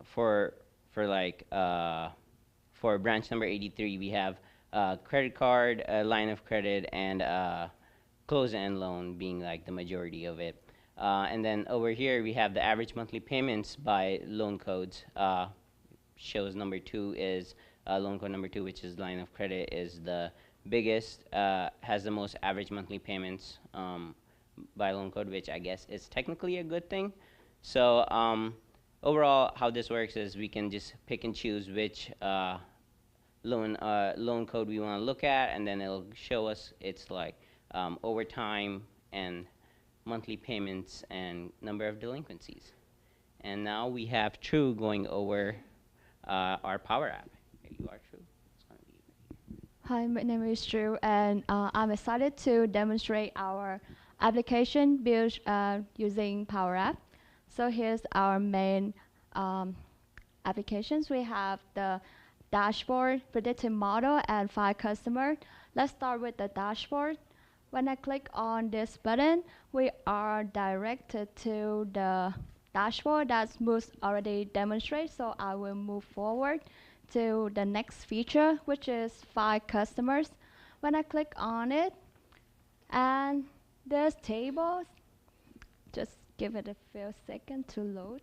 For branch number 83, we have credit card, line of credit, and closed-end loan being like the majority of it. And then over here, we have the average monthly payments by loan codes. Shows number 2 is loan code number 2, which is line of credit, is the biggest, has the most average monthly payments by loan code, which I guess is technically a good thing. So overall, how this works is we can just pick and choose which loan code we want to look at, and then it'll show us its like over time and monthly payments and number of delinquencies. And now we have True going over our Power App. Here you are, True. Hi, my name is Drew, and I'm excited to demonstrate our application built using Power App. So here's our main applications. We have the dashboard, predictive model, and 5 customers. Let's start with the dashboard. When I click on this button, we are directed to the dashboard that Moose already demonstrated, so I will move forward to the next feature, which is 5 customers. When I click on it, and there's tables, just give it a few seconds to load.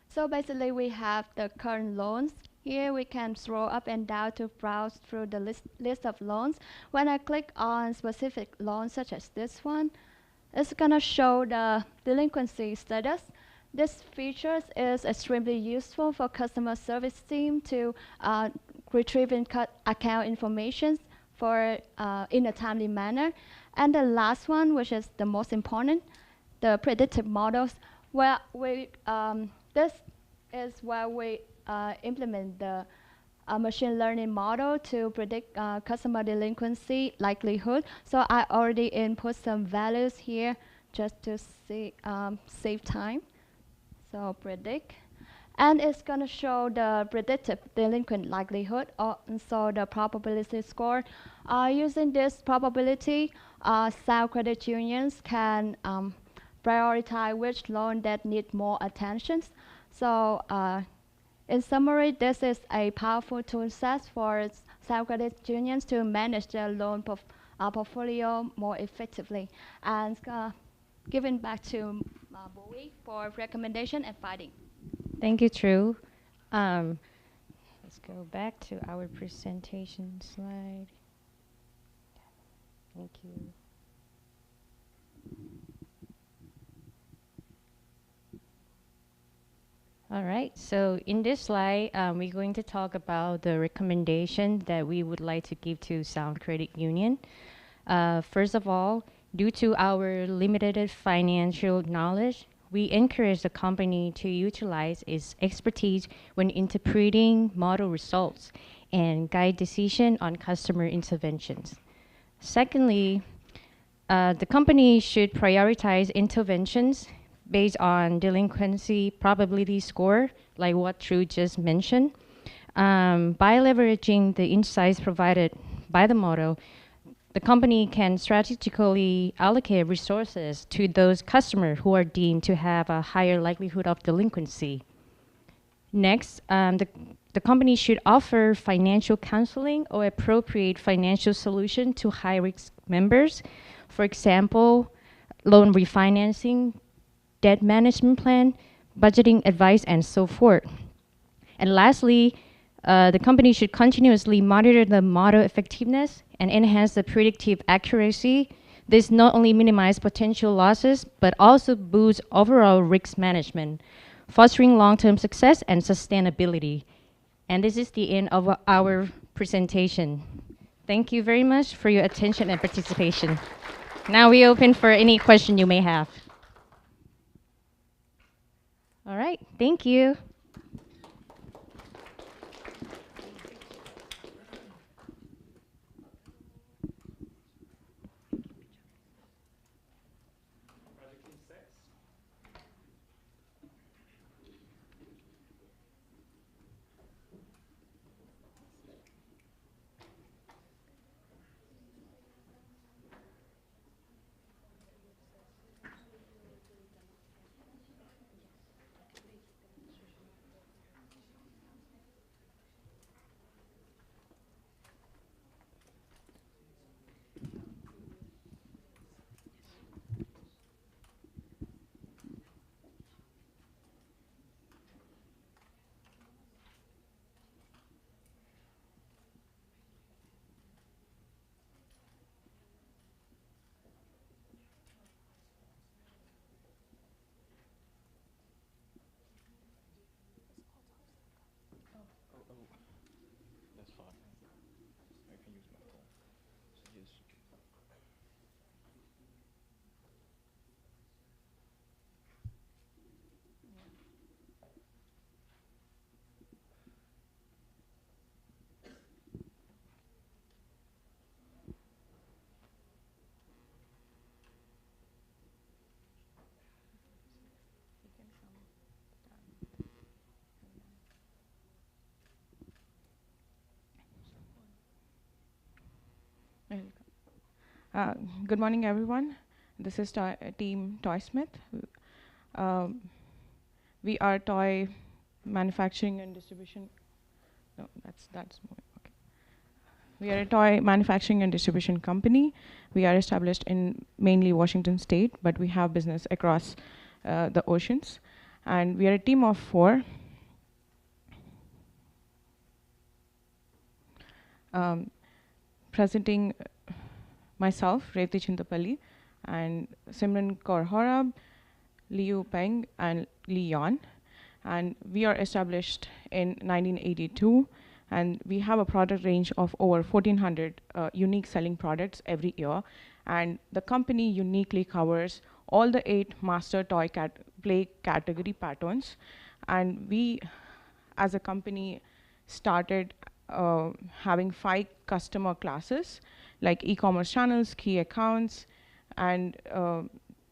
So basically we have the current loans. Here we can scroll up and down to browse through the list of loans. When I click on specific loans such as this one, it's gonna show the delinquency status. This feature is extremely useful for customer service team to retrieve and cut account information for in a timely manner. And the last one, which is the most important, the predictive models, where we this is where we implement the machine learning model to predict customer delinquency likelihood. So I already input some values here just to see, save time. So predict. And it's going to show the predicted delinquent likelihood, and so the probability score. Using this probability, South credit unions can prioritize which loan that need more attention. So in summary, this is a powerful tool set for South credit unions to manage their loan portfolio more effectively. And giving back to Bowie for recommendation and fighting. Thank you, True. Let's go back to our presentation slide. Thank you. All right, so in this slide, we're going to talk about the recommendation that we would like to give to Sound Credit Union. First of all, due to our limited financial knowledge, we encourage the company to utilize its expertise when interpreting model results and guide decision on customer interventions. Secondly, the company should prioritize interventions based on delinquency probability score, like what True just mentioned. By leveraging the insights provided by the model, the company can strategically allocate resources to those customers who are deemed to have a higher likelihood of delinquency. Next, the company should offer financial counseling or appropriate financial solution to high-risk members. For example, loan refinancing, debt management plan, budgeting advice, and so forth. And lastly, the company should continuously monitor the model effectiveness and enhance the predictive accuracy. This not only minimizes potential losses, but also boosts overall risk management, fostering long-term success and sustainability. And this is the end of our presentation. Thank you very much for your attention and participation. Now we open for any question you may have. All right, thank you. Good morning, everyone. This is Team Toysmith. Um, we are toy manufacturing and distribution. No, that's more. Okay. We are a toy manufacturing and distribution company. We are established in mainly Washington State, but we have business across the oceans. And we are a team of 4. Presenting myself, Revti Chintapalli, and Simran Kaur Horab, Liu Peng, and Li Yan. And we are established in 1982, and we have a product range of over 1,400 unique selling products every year. And the company uniquely covers all the 8 master toy play category patterns. And we, as a company, started having 5 customer classes, like e-commerce channels, key accounts, and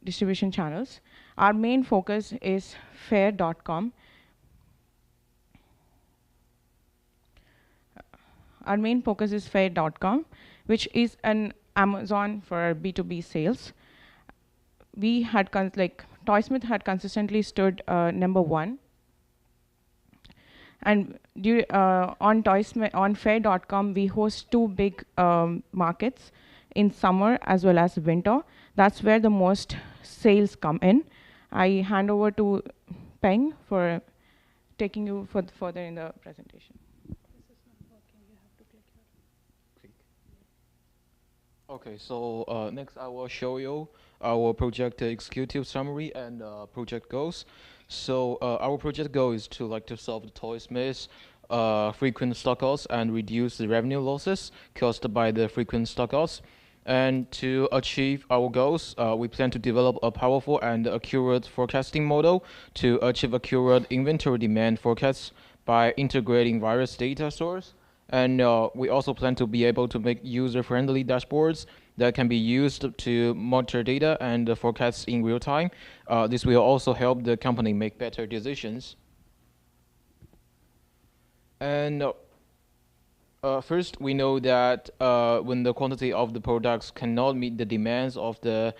distribution channels. Our main focus is fair.com. Our main focus is fair.com, which is an Amazon for B2B sales. We had Toysmith had consistently stood number 1. And on fair.com, we host 2 big markets in summer as well as winter. That's where the most sales come in. I hand over to Peng for taking you further in the presentation. Okay, so next I will show you our project executive summary and project goals. So our project goal is to solve the Toysmith frequent stockouts and reduce the revenue losses caused by the frequent stockouts. And to achieve our goals, we plan to develop a powerful and accurate forecasting model to achieve accurate inventory demand forecasts by integrating various data sources. And we also plan to be able to make user-friendly dashboards that can be used to monitor data and forecasts in real time. This will also help the company make better decisions. And first, we know that when the quantity of the products cannot meet the demands of the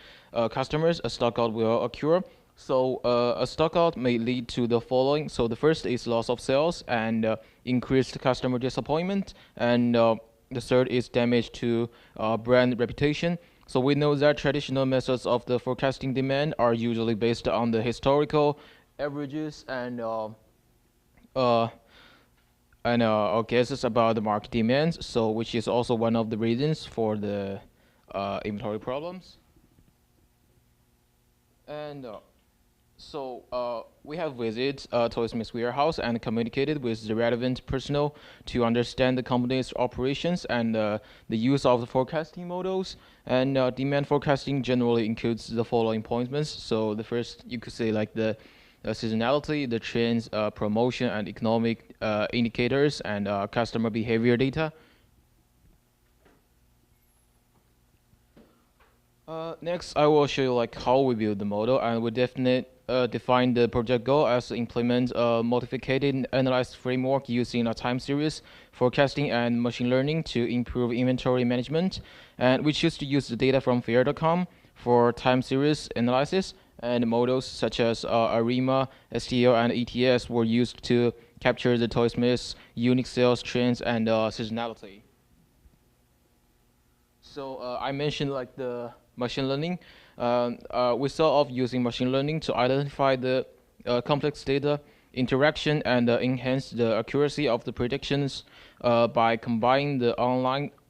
customers, a stockout will occur. So a stockout may lead to the following. So the first is loss of sales and increased customer disappointment. And the third is damage to brand reputation. So we know that traditional methods of the forecasting demand are usually based on the historical averages and guesses about the market demands. So which is also one of the reasons for the inventory problems. And so we have visited Toysmith warehouse and communicated with the relevant personnel to understand the company's operations and the use of the forecasting models. And demand forecasting generally includes the following points. So the first, you could say like the seasonality, the trends, promotion and economic indicators, and customer behavior data. Next, I will show you how we build the model, and we definitely define the project goal as to implement a modified analyzed framework using a time series forecasting and machine learning to improve inventory management. And we choose to use the data from fair.com for time series analysis, and models such as ARIMA, STL, and ETS were used to capture the Toysmith's unique sales trends and seasonality. So I mentioned the machine learning. We saw of using machine learning to identify the complex data interaction and enhance the accuracy of the predictions by combining the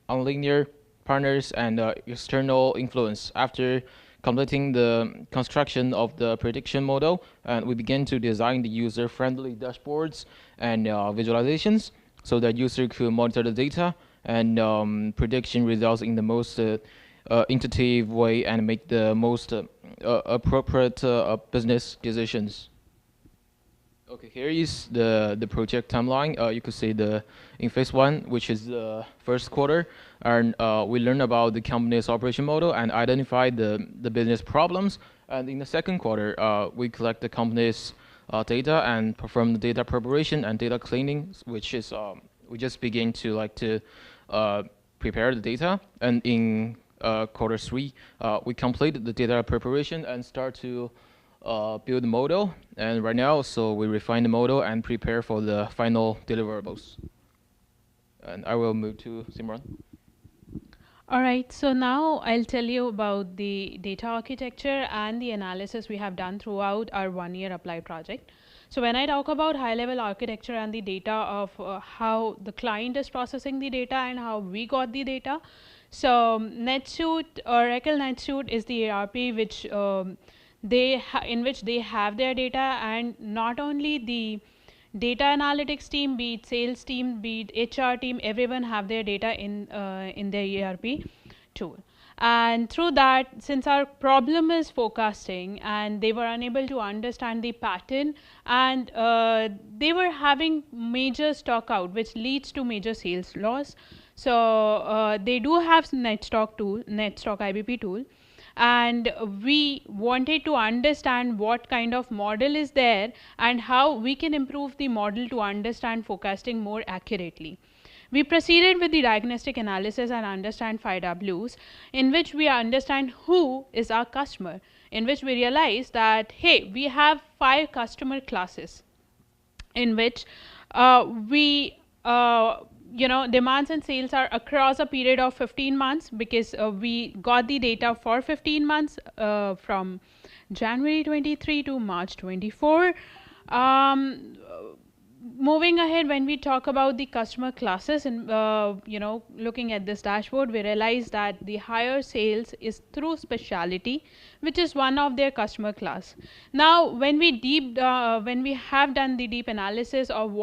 nonlinear partners and external influence. After completing the construction of the prediction model, and we began to design the user-friendly dashboards and visualizations so that user could monitor the data and prediction results in the most intuitive way and make the most appropriate business decisions. Okay, here is the project timeline. You could see in phase 1, which is the first quarter, and we learn about the company's operation model and identify the business problems. And in the second quarter, we collect the company's data and perform the data preparation and data cleaning, which is we just begin to prepare the data. And in quarter 3, we completed the data preparation and start to build the model. And right now, so we refine the model and prepare for the final deliverables. And I will move to Simran. All right, so now I'll tell you about the data architecture and the analysis we have done throughout our 1-year Apply project. So when I talk about high-level architecture and the data of how the client is processing the data and how we got the data, so NetSuite, Oracle NetSuite is the ERP which in which they have their data, and not only the data analytics team, be it sales team, be it HR team, everyone have their data in their ERP tool. And through that, since our problem is forecasting and they were unable to understand the pattern, and they were having major stock out, which leads to major sales loss. So they do have NetStock IBP tool. And we wanted to understand what kind of model is there and how we can improve the model to understand forecasting more accurately. We proceeded with the diagnostic analysis and understand 5 Ws, in which we understand who is our customer, in which we realize that, hey, we have 5 customer classes, in which demands and sales are across a period of 15 months because we got the data for 15 months from January 23 to March 24. Moving ahead, when we talk about the customer classes and looking at this dashboard, we realize that the higher sales is through specialty, which is one of their customer class. Now, when we have done the deep analysis of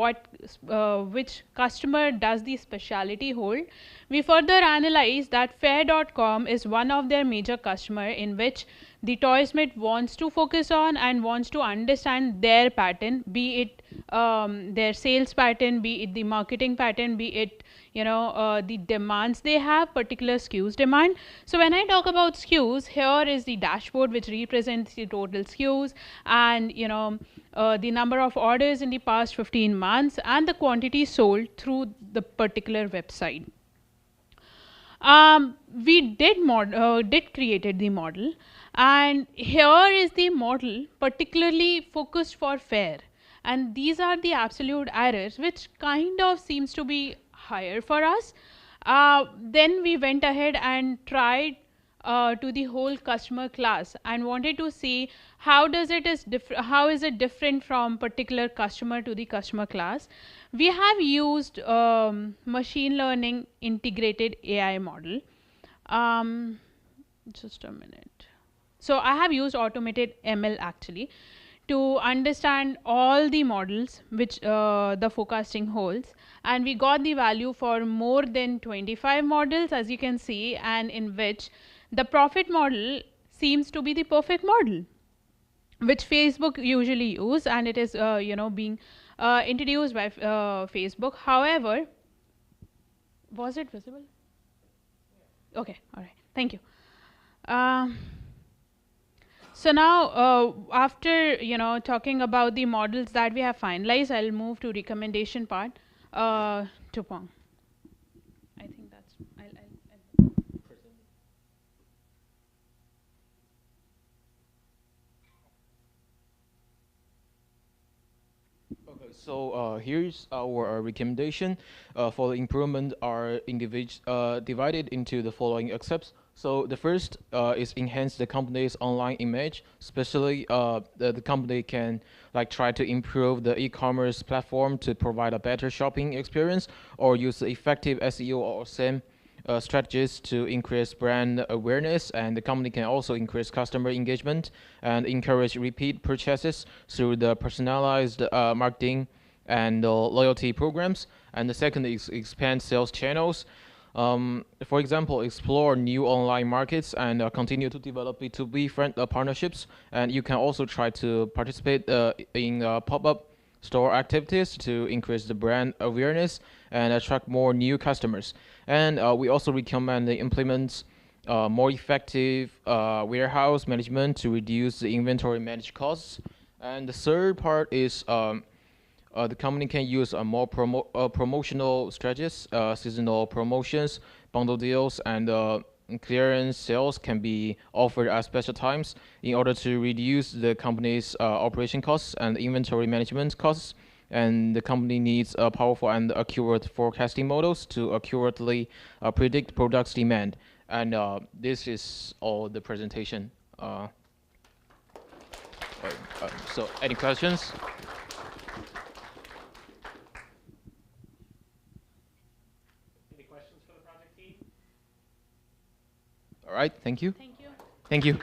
which customer does the specialty hold, we further analyze that Fair.com is one of their major customer, in which the Toysmith wants to focus on and wants to understand their pattern, be it their sales pattern, be it the marketing pattern, be it the demands they have, particular SKUs demand. So when I talk about SKUs, here is the dashboard which represents the total SKUs and the number of orders in the past 15 months and the quantity sold through the particular website. We did created the model, and here is the model particularly focused for Fair, and these are the absolute errors which kind of seems to be higher for us. Then we went ahead and tried to the whole customer class and wanted to see how is it different from particular customer to the customer class. We have used machine learning integrated AI model. Just a minute. So I have used automated ML actually to understand all the models which the forecasting holds, and we got the value for more than 25 models, as you can see, and in which the profit model seems to be the perfect model which Facebook usually use, and it is being introduced by Facebook. However, was it visible? Okay, all right, thank you. So now, after talking about the models that we have finalized, I'll move to recommendation part. To Pong. I think that's. I'll Okay, so here's our recommendation for the improvement are divided into the following aspects. So the first is enhance the company's online image, especially the company can try to improve the e-commerce platform to provide a better shopping experience, or use effective SEO or SEM strategies to increase brand awareness, and the company can also increase customer engagement and encourage repeat purchases through the personalized marketing and loyalty programs. And the second is expand sales channels. For example, explore new online markets and continue to develop B2B partnerships. And you can also try to participate in pop-up store activities to increase the brand awareness and attract more new customers. And we also recommend the implement more effective warehouse management to reduce the inventory managed costs. And the third part is the company can use more promotional strategies, seasonal promotions, bundle deals, and clearance sales can be offered at special times in order to reduce the company's operation costs and inventory management costs. And the company needs powerful and accurate forecasting models to accurately predict products' demand. And this is all the presentation. So, any questions? Any questions for the project team? All right, thank you. Thank you. Thank you.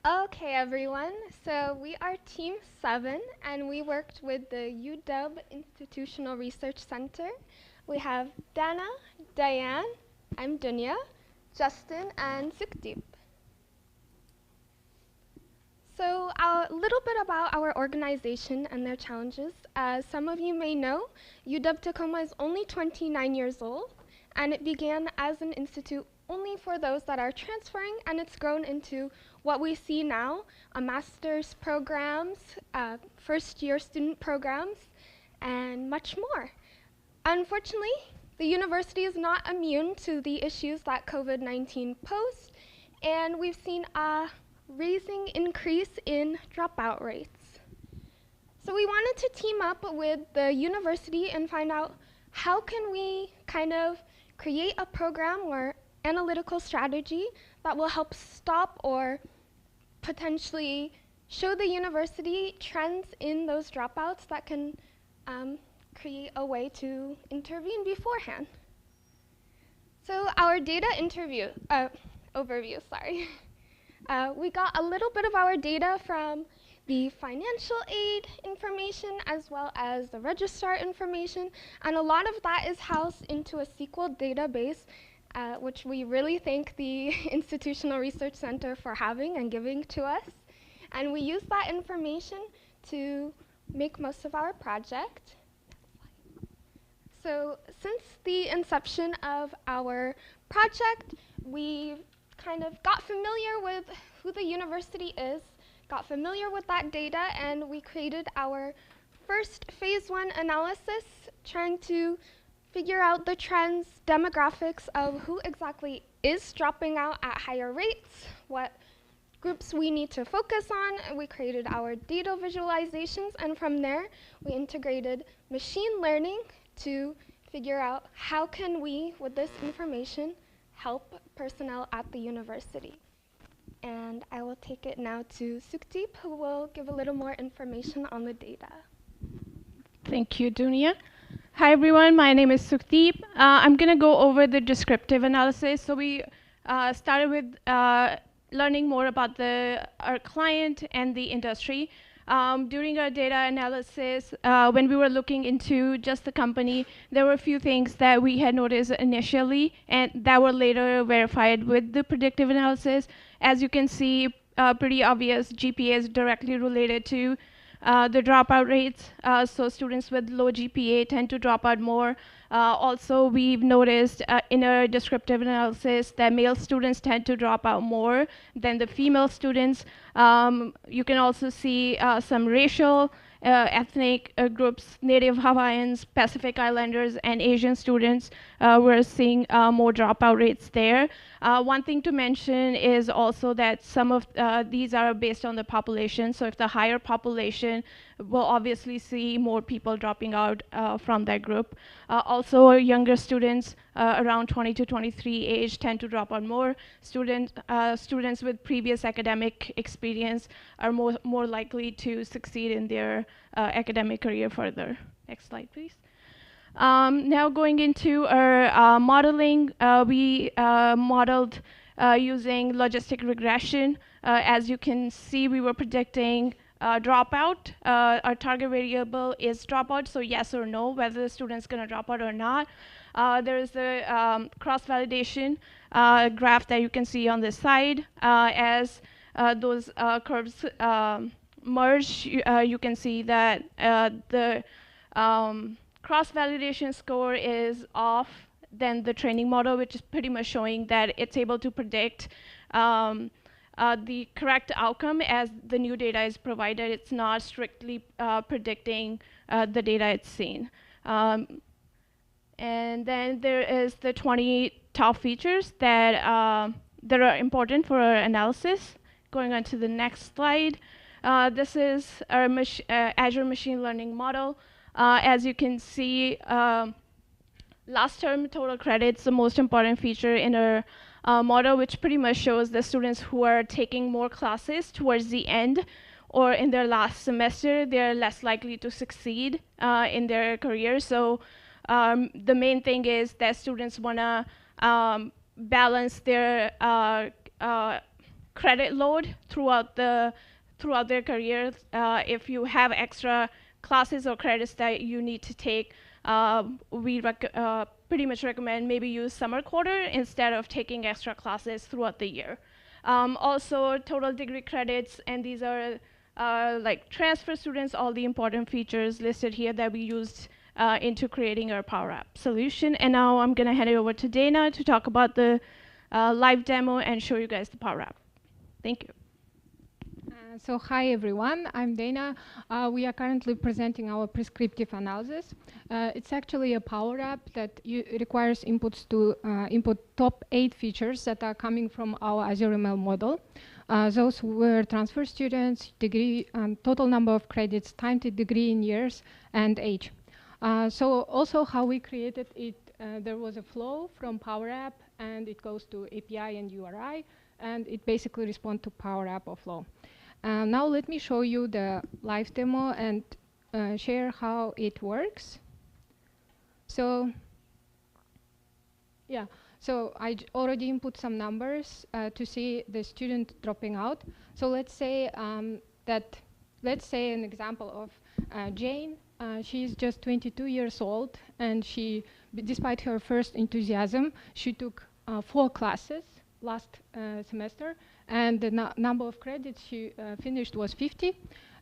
Okay, everyone. So we are Team 7, and we worked with the UW Institutional Research Center. We have Dana, Diane, I'm Dunya, Justin, and Sukdeep. So a little bit about our organization and their challenges. As some of you may know, UW-Tacoma is only 29 years old, and it began as an institute only for those that are transferring, and it's grown into what we see now, a master's programs, first-year student programs, and much more. Unfortunately, the university is not immune to the issues that COVID-19 posed, and we've seen a rising increase in dropout rates. So we wanted to team up with the university and find out how can we kind of create a program or analytical strategy that will help stop or potentially show the university trends in those dropouts that can create a way to intervene beforehand. So our data overview, sorry. We got a little bit of our data from the financial aid information as well as the registrar information, and a lot of that is housed into a SQL database, which we really thank the Institutional Research Center for having and giving to us. And we use that information to make most of our project. So since the inception of our project, we kind of got familiar with who the university is, got familiar with that data, and we created our first phase 1 analysis, trying to figure out the trends, demographics of who exactly is dropping out at higher rates, what groups we need to focus on, and we created our data visualizations, and from there we integrated machine learning to figure out how can we, with this information, help personnel at the university. And I will take it now to Sukhdeep, who will give a little more information on the data. Thank you, Dunia. Hi, everyone. My name is Sukhdeep. I'm going to go over the descriptive analysis. So we started with learning more about our client and the industry. During our data analysis, when we were looking into just the company, there were a few things that we had noticed initially and that were later verified with the predictive analysis. As you can see, pretty obvious GPA is directly related to the dropout rates. So students with low GPA tend to drop out more. Also, we've noticed in our descriptive analysis that male students tend to drop out more than the female students. You can also see some racial, ethnic groups, Native Hawaiians, Pacific Islanders, and Asian students. We're seeing more dropout rates there. One thing to mention is also that some of these are based on the population. So if the higher population, we'll obviously see more people dropping out from that group. Also, younger students around 20 to 23 age tend to drop out more. Students with previous academic experience are more likely to succeed in their academic career further. Next slide, please. Now going into our modeling, we modeled using logistic regression. As you can see, we were predicting dropout. Our target variable is dropout, so yes or no, whether the student's going to drop out or not. There is the cross-validation graph that you can see on this side. As those curves merge, you can see that the cross-validation score is off than the training model, which is pretty much showing that it's able to predict the correct outcome as the new data is provided. It's not strictly predicting the data it's seen. And then there is the 20 top features that are important for our analysis. Going on to the next slide. This is our Azure machine learning model. As you can see, last term total credits, the most important feature in our model, which pretty much shows the students who are taking more classes towards the end or in their last semester, they're less likely to succeed in their career. So the main thing is that students want to balance their credit load throughout their career. If you have extra classes or credits that you need to take, we pretty much recommend maybe use summer quarter instead of taking extra classes throughout the year. Also total degree credits, and these are like transfer students, all the important features listed here that we used into creating our Power App solution. And now I'm gonna hand it over to Dana to talk about the live demo and show you guys the Power App. Thank you. So hi everyone, I'm Dana. We are currently presenting our prescriptive analysis. It's actually a Power App that requires inputs to input top 8 features that are coming from our Azure ML model. Those were transfer students, degree, total number of credits, time to degree in years, and age. So also how we created it, there was a flow from Power App, and it goes to API and URI, and it basically responds to Power App or flow. Now let me show you the live demo and share how it works. So yeah, so I already input some numbers to see the student dropping out. So let's say let's say an example of Jane. She's just 22 years old, and despite her first enthusiasm, she took 4 classes last semester, and the number of credits she finished was 50,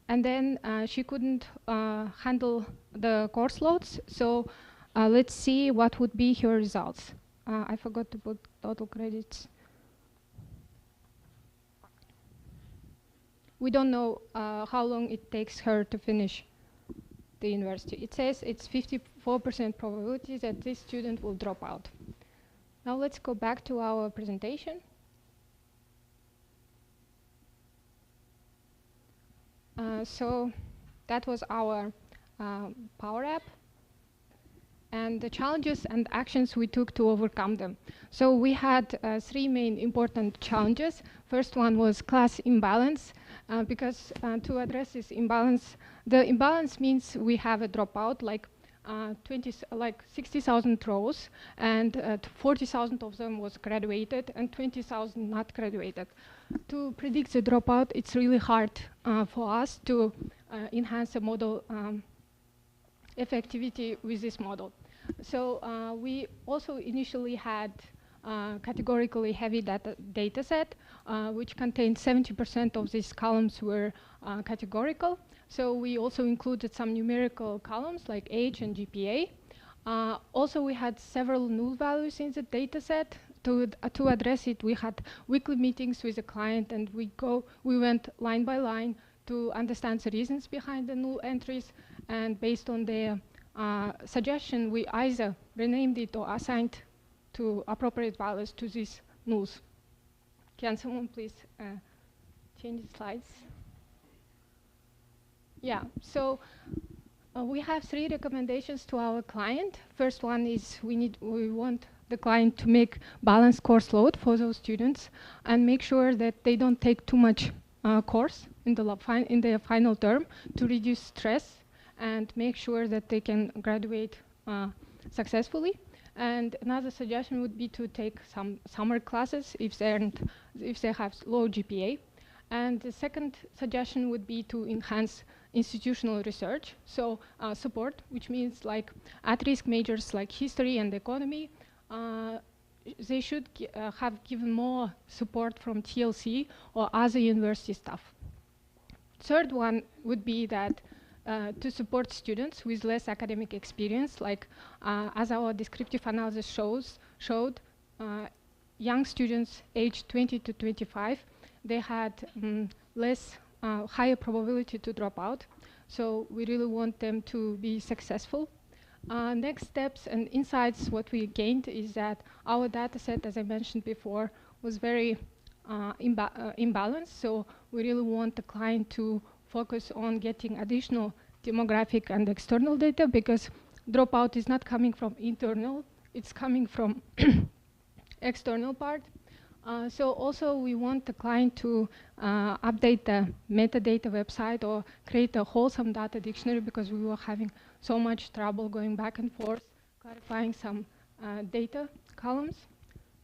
and then she couldn't handle the course loads. So let's see what would be her results. I forgot to put total credits. We don't know how long it takes her to finish the university. It says it's 54% probability that this student will drop out. Now let's go back to our presentation. So that was our Power App, and the challenges and actions we took to overcome them. So we had 3 main important challenges. First one was class imbalance, because to address this imbalance, the imbalance means we have a dropout like 60,000 rows, and 40,000 of them was graduated and 20,000 not graduated. To predict the dropout, it's really hard for us to enhance the model effectivity with this model. So we also initially had categorically heavy data set, which contained 70% of these columns were categorical. So we also included some numerical columns like age and GPA. Also, we had several null values in the data set. To address it, we had weekly meetings with the client, and we went line by line to understand the reasons behind the null entries, and based on their suggestion, we either renamed it or assigned to appropriate values to these nulls. Can someone please change the slides? Yeah, so we have 3 recommendations to our client. First one is we want the client to make balanced course load for those students and make sure that they don't take too much course in their final term to reduce stress and make sure that they can graduate successfully. And another suggestion would be to take some summer classes if they have low GPA. And the second suggestion would be to enhance institutional research, so support, which means like at-risk majors like history and economy, they should have given more support from TLC or other university staff. Third one would be that to support students with less academic experience, like as our descriptive analysis showed, young students aged 20 to 25, they had higher probability to drop out. So we really want them to be successful. Next steps and insights, what we gained is that our data set, as I mentioned before, was very imbalanced. So we really want the client to focus on getting additional demographic and external data, because dropout is not coming from internal, it's coming from external part. So also we want the client to update the metadata website or create a wholesome data dictionary, because we were having so much trouble going back and forth, clarifying some data columns.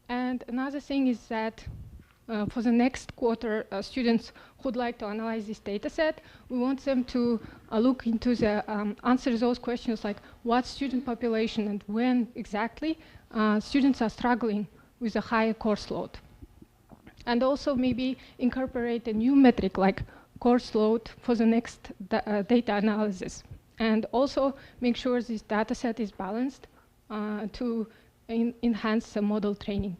And another thing is that for the next quarter, students who'd like to analyze this data set, we want them to look into answer those questions like what student population and when exactly students are struggling with a higher course load. And also maybe incorporate a new metric like course load for the next data analysis. And also make sure this data set is balanced to enhance the model training.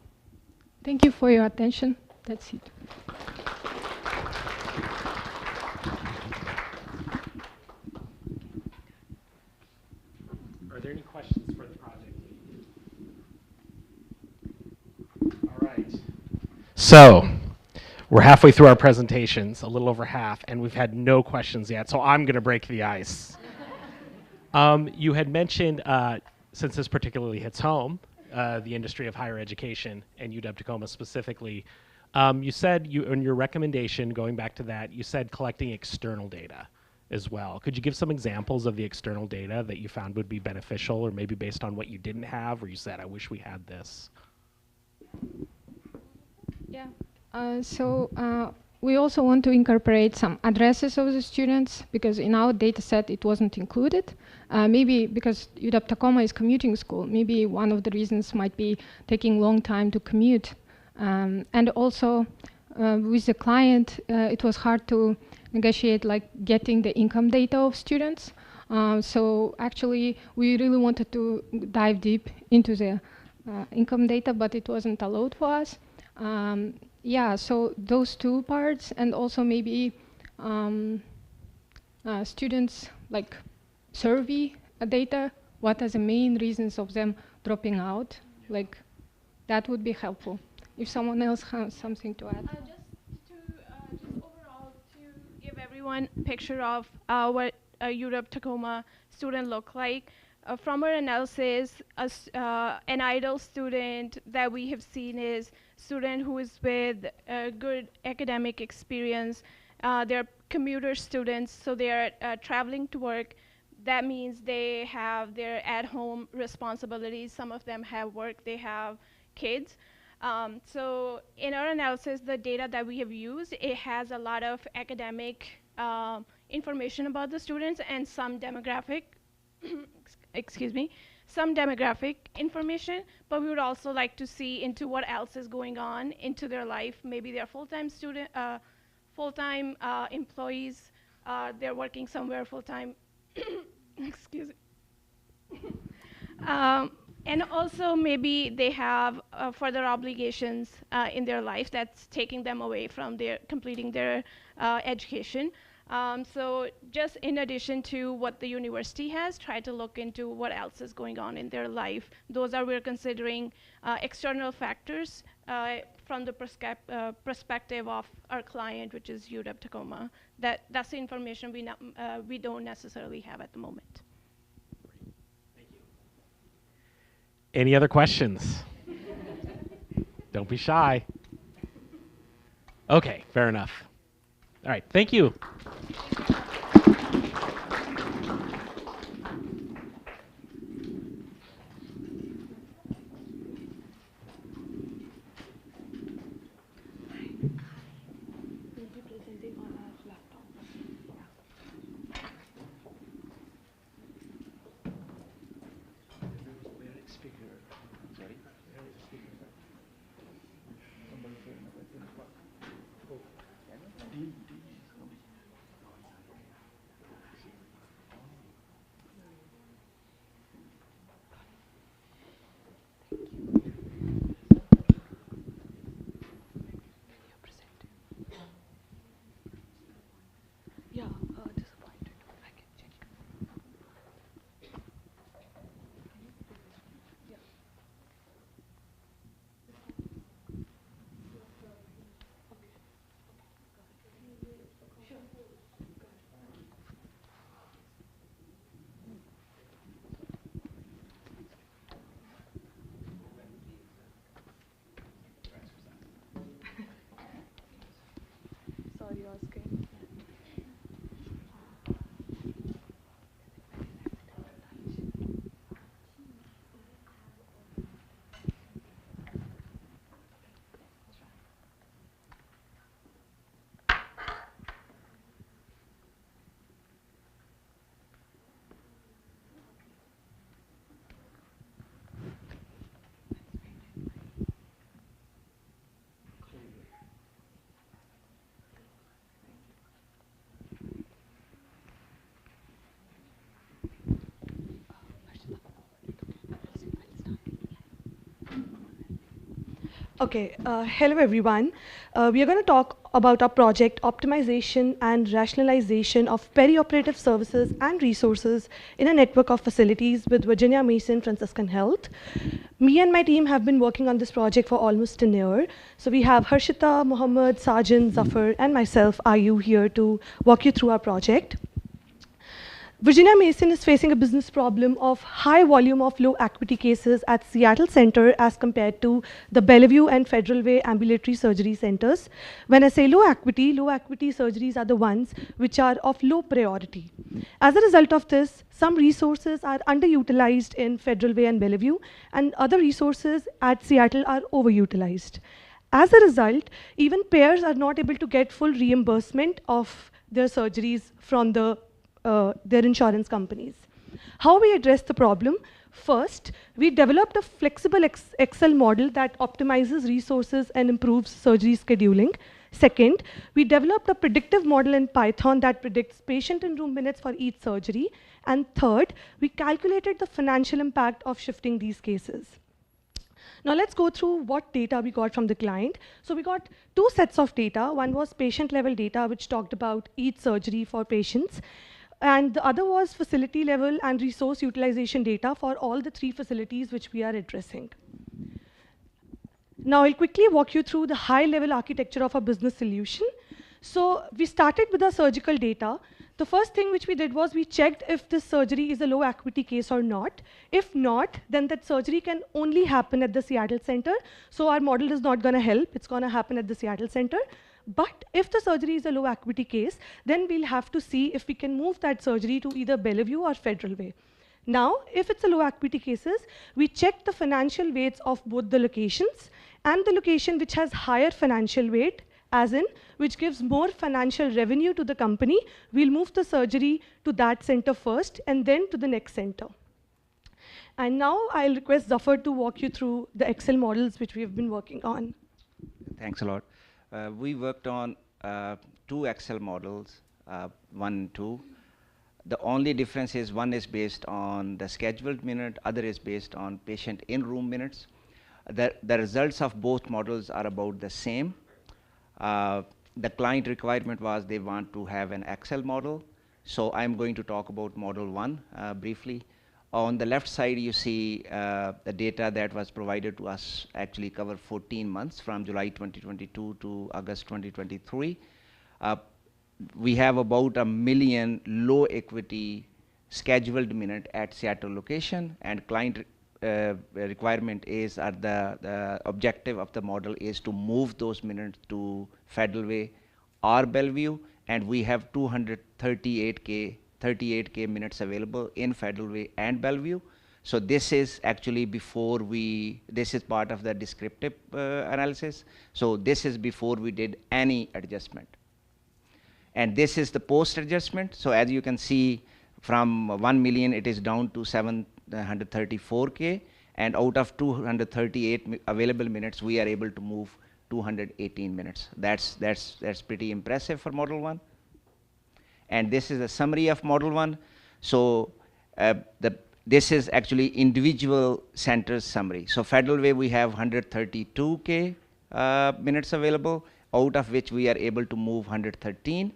Thank you for your attention. That's it. Are there any questions for the project? All right. So we're halfway through our presentations, a little over half, and we've had no questions yet, so I'm going to break the ice. You had mentioned, since this particularly hits home, the industry of higher education and UW-Tacoma specifically, you said in your recommendation, going back to that, you said collecting external data as well. Could you give some examples of the external data that you found would be beneficial, or maybe based on what you didn't have, or you said, I wish we had this? Yeah. We also want to incorporate some addresses of the students, because in our data set it wasn't included. Maybe because UW-Tacoma is commuting school, maybe one of the reasons might be taking long time to commute. And also with the client, it was hard to negotiate like getting the income data of students. So actually we really wanted to dive deep into the income data, but it wasn't allowed for us. Yeah, so those two parts, and also maybe students like survey data, what are the main reasons of them dropping out, like that would be helpful. If someone else has something to add. Just overall to give everyone a picture of what a UW-Tacoma student look like. From our analysis, an ideal student that we have seen is student who is with good academic experience. They're commuter students, so they're traveling to work. That means they have their at-home responsibilities. Some of them have work, they have kids. So in our analysis, the data that we have used, it has a lot of academic information about the students and some demographic some demographic information, but we would also like to see into what else is going on into their life. Maybe they're full-time student, full-time employees, they're working somewhere full-time, excuse me. And also maybe they have further obligations in their life that's taking them away from completing their education. So just in addition to what the university has, try to look into what else is going on in their life. Those are, we're considering external factors from the perspective of our client, which is UW-Tacoma. That's the information we don't necessarily have at the moment. Thank you. Any other questions? Don't be shy. Okay, fair enough. All right, thank you. Okay, hello everyone. We are going to talk about our project optimization and rationalization of perioperative services and resources in a network of facilities with Virginia Mason Franciscan Health. Me and my team have been working on this project for almost a year. So we have Harshita, Mohammed, Sajin, Zafar, and myself, Ayu, here to walk you through our project. Virginia Mason is facing a business problem of high volume of low acuity cases at Seattle Center as compared to the Bellevue and Federal Way ambulatory surgery centers. When I say low acuity surgeries are the ones which are of low priority. As a result of this, some resources are underutilized in Federal Way and Bellevue, and other resources at Seattle are overutilized. As a result, even payers are not able to get full reimbursement of their surgeries from their insurance companies. How we address the problem? First, we developed a flexible Excel model that optimizes resources and improves surgery scheduling. Second, we developed a predictive model in Python that predicts patient and room minutes for each surgery. And third, we calculated the financial impact of shifting these cases. Now let's go through what data we got from the client. So we got two sets of data. One was patient level data, which talked about each surgery for patients. And the other was facility level and resource utilization data for all the three facilities which we are addressing. Now I'll quickly walk you through the high level architecture of our business solution. So we started with our surgical data. The first thing which we did was we checked if this surgery is a low acuity case or not. If not, then that surgery can only happen at the Seattle Center. So our model is not gonna help, it's gonna happen at the Seattle Center. But if the surgery is a low acuity case, then we'll have to see if we can move that surgery to either Bellevue or Federal Way. Now, if it's a low acuity cases, we check the financial weights of both the locations, and the location which has higher financial weight, as in which gives more financial revenue to the company, we'll move the surgery to that center first and then to the next center. And now I'll request Zafar to walk you through the Excel models which we have been working on. Thanks a lot. We worked on two Excel models, 1 and 2. The only difference is one is based on the scheduled minute, other is based on patient in-room minutes. The results of both models are about the same. The client requirement was they want to have an Excel model. So I'm going to talk about model 1 briefly. On the left side, you see the data that was provided to us actually covered 14 months from July 2022 to August 2023. We have about 1 million low equity scheduled minute at Seattle location, and client requirement is, or the objective of the model is to move those minutes to Federal Way or Bellevue, and we have 38K minutes available in Federal Way and Bellevue. So this is actually before this is part of the descriptive analysis. So this is before we did any adjustment. And this is the post adjustment. So as you can see, from 1 million, it is down to 734K. And out of 238 available minutes, we are able to move 218 minutes. That's pretty impressive for Model 1. And this is a summary of Model 1. So this is actually individual centers summary. So Federal Way, we have 132K minutes available, out of which we are able to move 114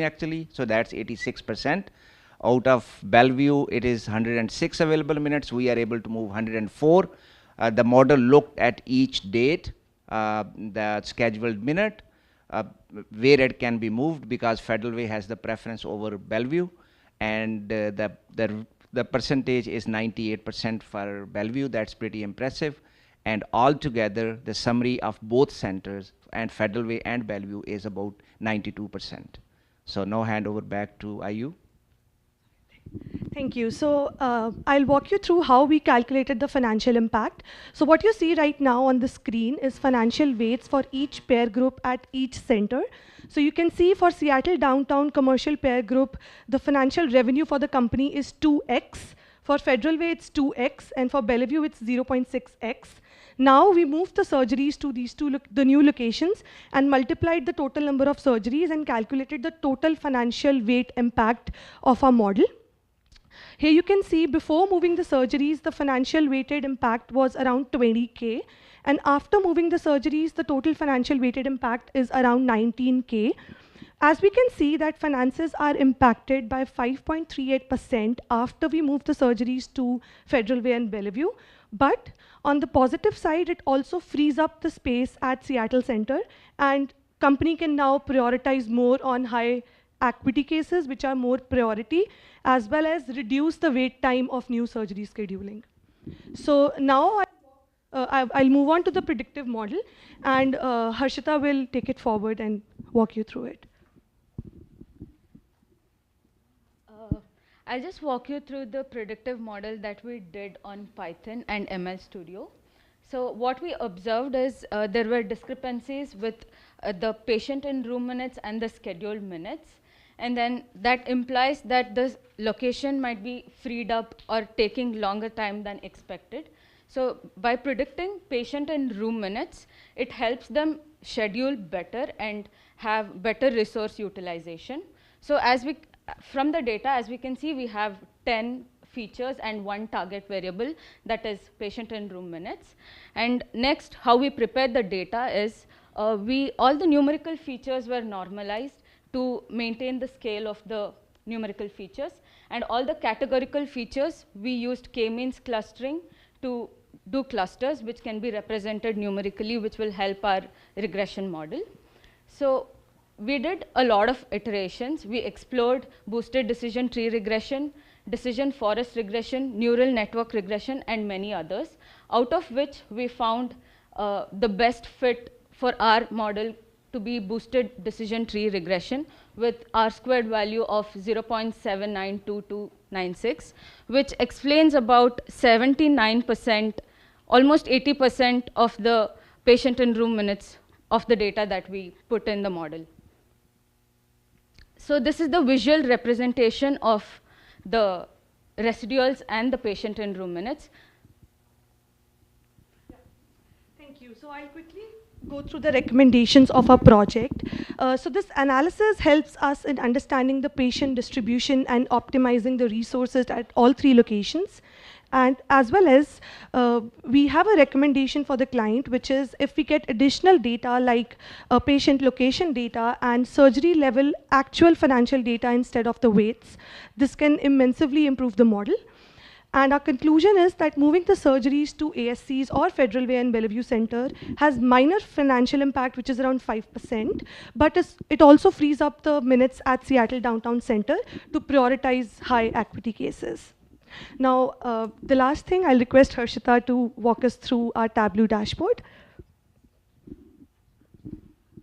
actually. So that's 86%. Out of Bellevue, it is 106 available minutes. We are able to move 104. The model looked at each date, the scheduled minute, where it can be moved, because Federal Way has the preference over Bellevue, and the percentage is 98% for Bellevue. That's pretty impressive. And altogether, the summary of both centers, and Federal Way and Bellevue, is about 92%. So now hand over back to Ayu. Thank you. So I'll walk you through how we calculated the financial impact. So what you see right now on the screen is financial weights for each pair group at each center. So you can see for Seattle Downtown Commercial Pair Group, the financial revenue for the company is 2x. For Federal Way, it's 2x, and for Bellevue, it's 0.6x. Now we moved the surgeries to these the new locations, and multiplied the total number of surgeries and calculated the total financial weight impact of our model. Here you can see before moving the surgeries, the financial weighted impact was around 20K. And after moving the surgeries, the total financial weighted impact is around 19K. As we can see that finances are impacted by 5.38% after we move the surgeries to Federal Way and Bellevue. But on the positive side, it also frees up the space at Seattle Center, and company can now prioritize more on high acuity cases, which are more priority, as well as reduce the wait time of new surgery scheduling. So now I'll move on to the predictive model, and Harshita will take it forward and walk you through it. I'll just walk you through the predictive model that we did on Python and ML Studio. So what we observed is there were discrepancies with the patient in room minutes and the scheduled minutes. And then that implies that the location might be freed up or taking longer time than expected. So by predicting patient in room minutes, it helps them schedule better and have better resource utilization. So from the data, as we can see, we have 10 features and 1 target variable, that is patient in room minutes. And next, how we prepare the data is all the numerical features were normalized to maintain the scale of the numerical features. And all the categorical features, we used k-means clustering to do clusters, which can be represented numerically, which will help our regression model. So we did a lot of iterations. We explored boosted decision tree regression, decision forest regression, neural network regression, and many others, out of which we found the best fit for our model to be boosted decision tree regression with R-squared value of 0.792296, which explains about 79%, almost 80% of the patient in room minutes of the data that we put in the model. So this is the visual representation of the residuals and the patient in room minutes. Thank you. So I'll quickly go through the recommendations of our project. So this analysis helps us in understanding the patient distribution and optimizing the resources at all 3 locations. And as well as we have a recommendation for the client, which is if we get additional data like patient location data and surgery level actual financial data instead of the weights, this can immensely improve the model. And our conclusion is that moving the surgeries to ASCs or Federal Way and Bellevue Center has minor financial impact, which is around 5%, but it also frees up the minutes at Seattle Downtown Center to prioritize high acuity cases. Now, the last thing, I'll request Harshita to walk us through our Tableau dashboard.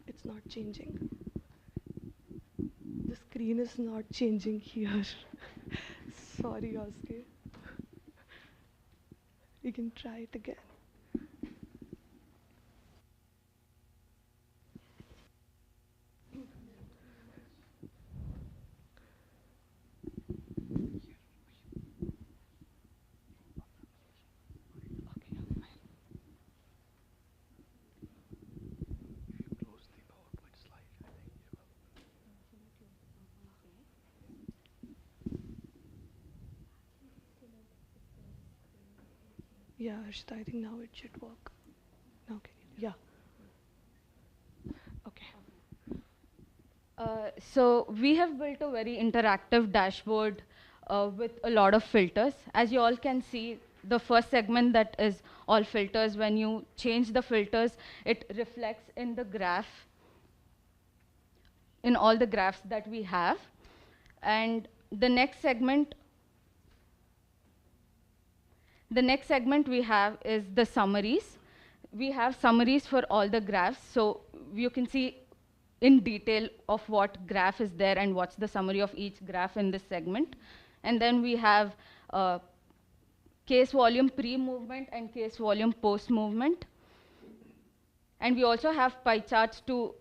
It's not changing. The screen is not changing here. Sorry, Oscar. We can try it again. Yeah, Harshita, I think now it should work. Now can you? Yeah. Okay. So we have built a very interactive dashboard with a lot of filters. As you all can see, the first segment that is all filters, when you change the filters, it reflects in the graph, in all the graphs that we have. And the next segment we have is the summaries. We have summaries for all the graphs, so you can see in detail of what graph is there and what's the summary of each graph in this segment. And then we have case volume pre-movement and case volume post-movement. And we also have pie charts to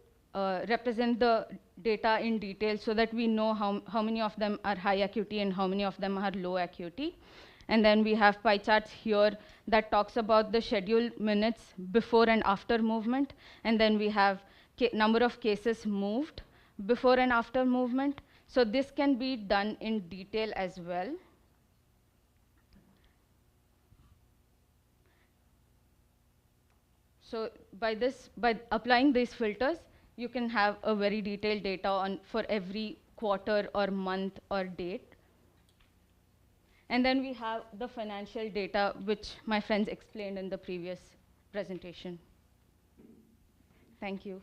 represent the data in detail so that we know how many of them are high acuity and how many of them are low acuity. And then we have pie charts here that talks about the scheduled minutes before and after movement. And then we have number of cases moved before and after movement. So this can be done in detail as well. So by applying these filters, you can have a very detailed data for every quarter or month or date. And then we have the financial data, which my friends explained in the previous presentation. Thank you.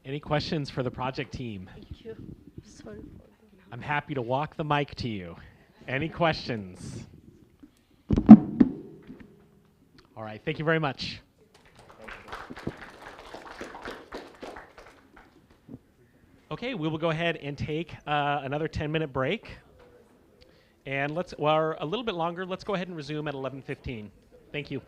Any questions for the project team? Thank you. Sorry for I'm happy to walk the mic to you. Any questions? All right, thank you very much. Okay, we will go ahead and take another 10-minute break. And or a little bit longer, let's go ahead and resume at 11:15. Thank you.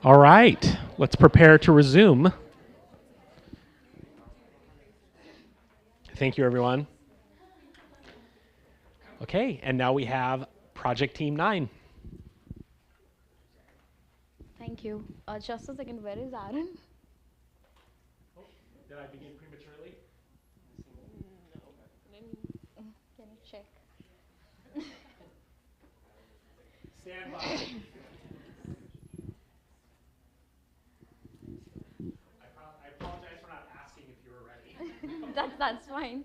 All right, let's prepare to resume. Thank you, everyone. Okay, and now we have Project Team 9. Thank you. Just a second, where is Aaron? Did I begin prematurely? No. Can you check? Stand by. I apologize for not asking if you were ready. That's fine.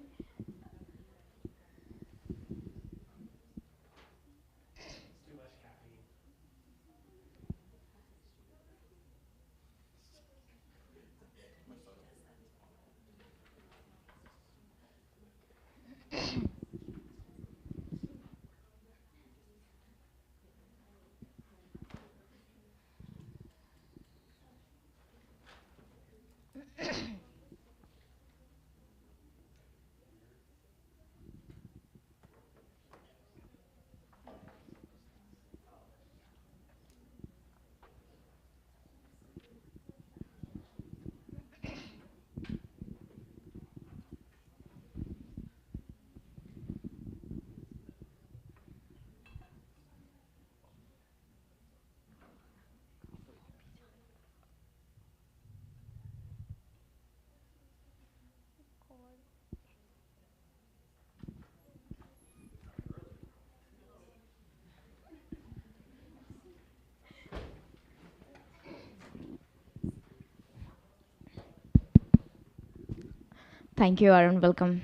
Thank you, Aaron. Welcome.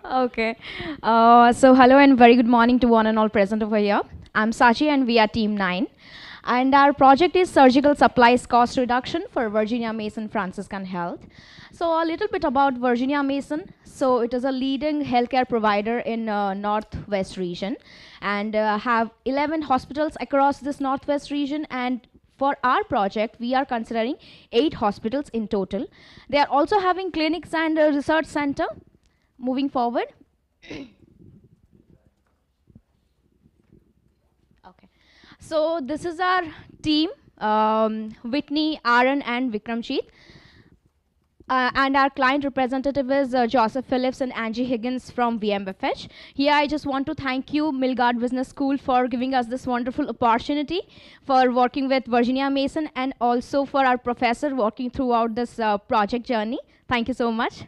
Okay. So hello and very good morning to one and all present over here. I'm Sachi and we are Team 9. And our project is Surgical Supplies Cost Reduction for Virginia Mason Franciscan Health. So a little bit about Virginia Mason. So it is a leading healthcare provider in Northwest region and have 11 hospitals across this Northwest region, and for our project, we are considering 8 hospitals in total. They are also having clinics and a research center. Moving forward. Okay. So this is our team, Whitney, Aaron, and Vikramjeet. And our client representative is Joseph Phillips and Angie Higgins from VMFH. Here I just want to thank you, Milgard Business School, for giving us this wonderful opportunity for working with Virginia Mason, and also for our professor working throughout this project journey. Thank you so much.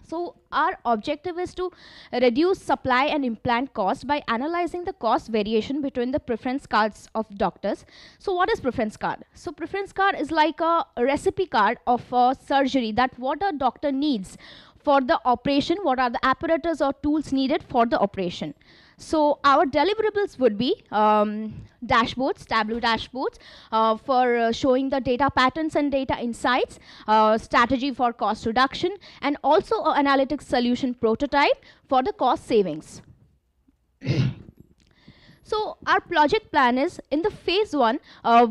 So our objective is to reduce supply and implant cost by analyzing the cost variation between the preference cards of doctors. So what is preference card? So preference card is like a recipe card of surgery, that what a doctor needs for the operation, what are the apparatus or tools needed for the operation. So our deliverables would be dashboards, Tableau dashboards for showing the data patterns and data insights, strategy for cost reduction, and also an analytics solution prototype for the cost savings. So our project plan is, in the phase 1,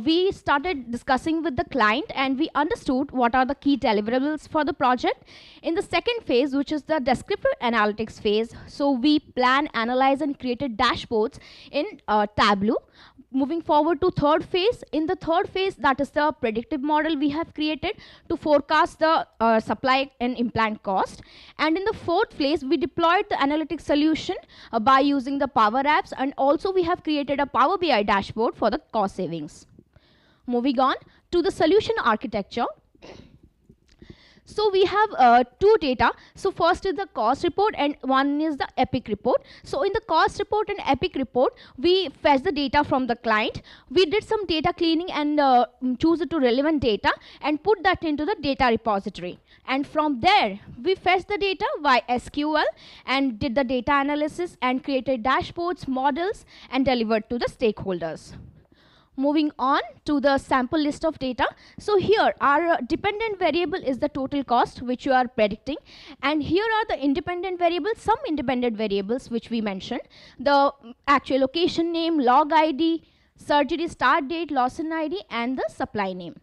we started discussing with the client and we understood what are the key deliverables for the project. In the second phase, which is the descriptive analytics phase, so we plan, analyze, and created dashboards in Tableau. Moving forward to third phase. In the third phase, that is the predictive model we have created to forecast the supply and implant cost. And in the fourth phase, we deployed the analytics solution by using the Power Apps, and also we have created a Power BI dashboard for the cost savings. Moving on to the solution architecture. So we have 2 data. So first is the cost report and one is the epic report. So in the cost report and epic report, we fetch the data from the client. We did some data cleaning and choose it to relevant data and put that into the data repository. And from there, we fetched the data by SQL and did the data analysis and created dashboards, models, and delivered to the stakeholders. Moving on to the sample list of data. So here our dependent variable is the total cost which you are predicting, and here are the independent variables, some independent variables which we mentioned: the actual location name, log ID, surgery start date, loss in ID, and the supply name.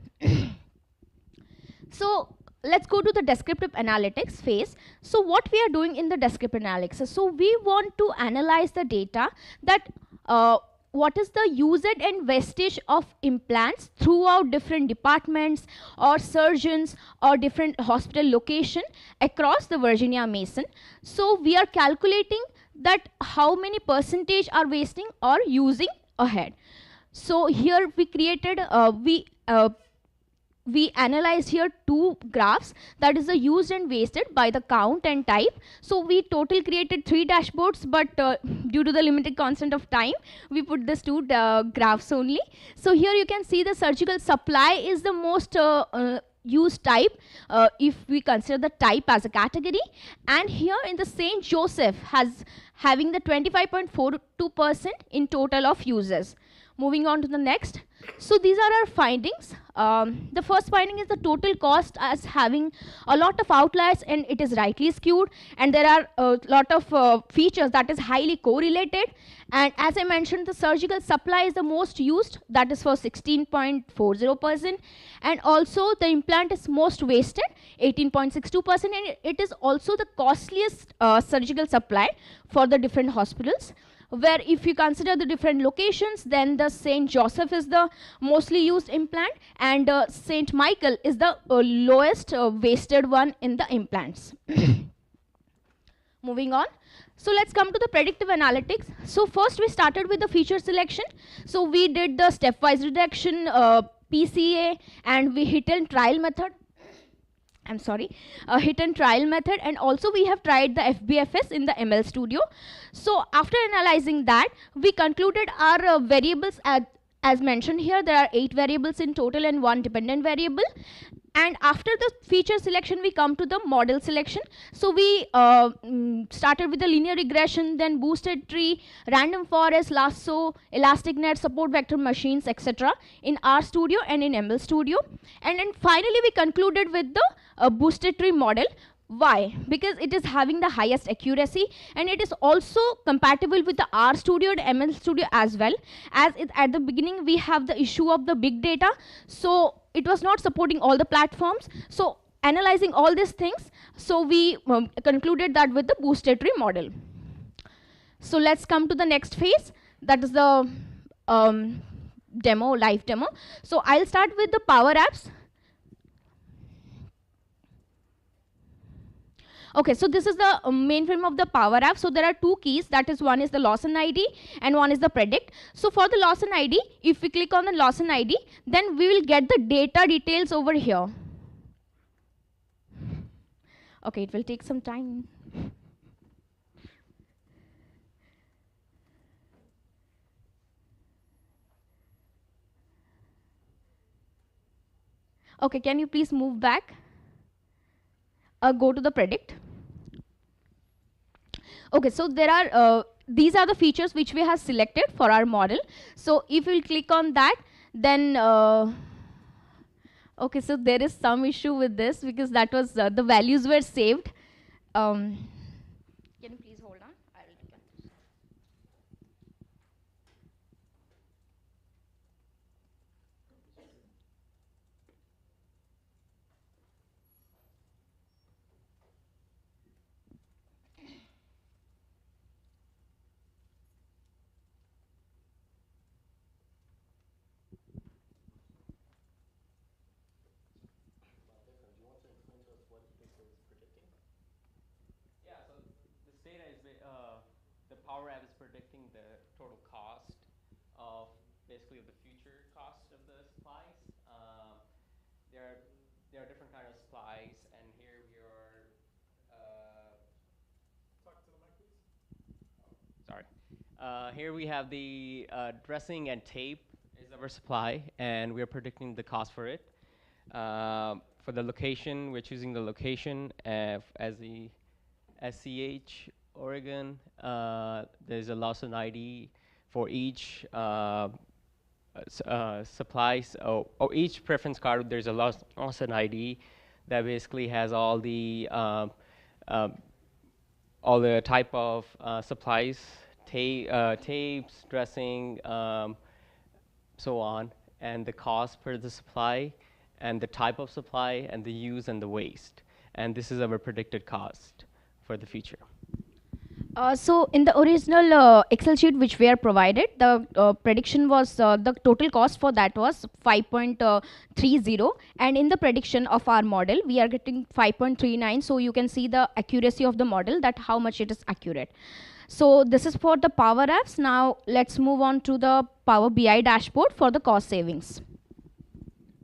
So let's go to the descriptive analytics phase. So what we are doing in the descriptive analysis, so we want to analyze the data that what is the usage and wastage of implants throughout different departments or surgeons or different hospital location across the Virginia Mason. So we are calculating that how many percentage are wasting or using ahead. So here we created, we analyzed here two graphs, that is the used and wasted by the count and type. So we total created 3 dashboards, but due to the limited constant of time, we put this two graphs only. So here you can see the surgical supply is the most used type if we consider the type as a category. And here in the St. Joseph having the 25.42% in total of users. Moving on to the next. So these are our findings. The first finding is the total cost as having a lot of outliers and it is rightly skewed, and there are a lot of features that is highly correlated. And as I mentioned, the surgical supply is the most used, that is for 16.40%, and also the implant is most wasted, 18.62%, and it is also the costliest surgical supply for the different hospitals. Where if you consider the different locations, then the St. Joseph is the mostly used implant, and St. Michael is the lowest wasted one in the implants. Moving on. So let's come to the predictive analytics. So first we started with the feature selection. So we did the stepwise reduction, PCA, and we hit and trial method. I'm sorry, hit and trial method, and also we have tried the FBFS in the ML Studio. So after analyzing that, we concluded our variables as mentioned here. There are 8 variables in total and 1 dependent variable. And after the feature selection, we come to the model selection. So we started with the linear regression, then boosted tree, random forest, lasso, elastic net, support vector machines, etc. in RStudio and in ML Studio. And then finally, we concluded with the boosted tree model. Why? Because it is having the highest accuracy, and it is also compatible with the RStudio and ML Studio as well. As at the beginning, we have the issue of the big data. So it was not supporting all the platforms. So analyzing all these things, so we concluded that with the boosted tree model. So let's come to the next phase. That is the live demo. So I'll start with the Power Apps. Okay, so this is the mainframe of the Power App. So there are 2 keys, that is one is the Lawson ID and one is the predict. So for the Lawson ID, if we click on the Lawson ID, then we will get the data details over here. Okay, it will take some time. Okay, can you please move back? Go to the predict. Okay, so there are these are the features which we have selected for our model. So if we'll click on that, then okay, so there is some issue with this because that was the values were saved. Can you please hold on? I will look at this. The Power App is predicting the total cost of basically the future cost of the supplies. There are different kind of supplies, and here we are. Talk to the mic, please. Sorry. Here we have the dressing and tape is our supply, and we are predicting the cost for it. For the location, we're choosing the location as the SCH Oregon. There's a Lawson ID for each supplies. Each preference card, there's a Lawson ID that basically has all the type of supplies, tapes, dressing, so on, and the cost per the supply, and the type of supply, and the use and the waste. And this is our predicted cost for the future. So in the original Excel sheet which we are provided, the prediction was the total cost for that was 5.30, and in the prediction of our model we are getting 5.39. So you can see the accuracy of the model, that how much it is accurate. So this is for the Power Apps. Now let's move on to the Power BI dashboard for the cost savings.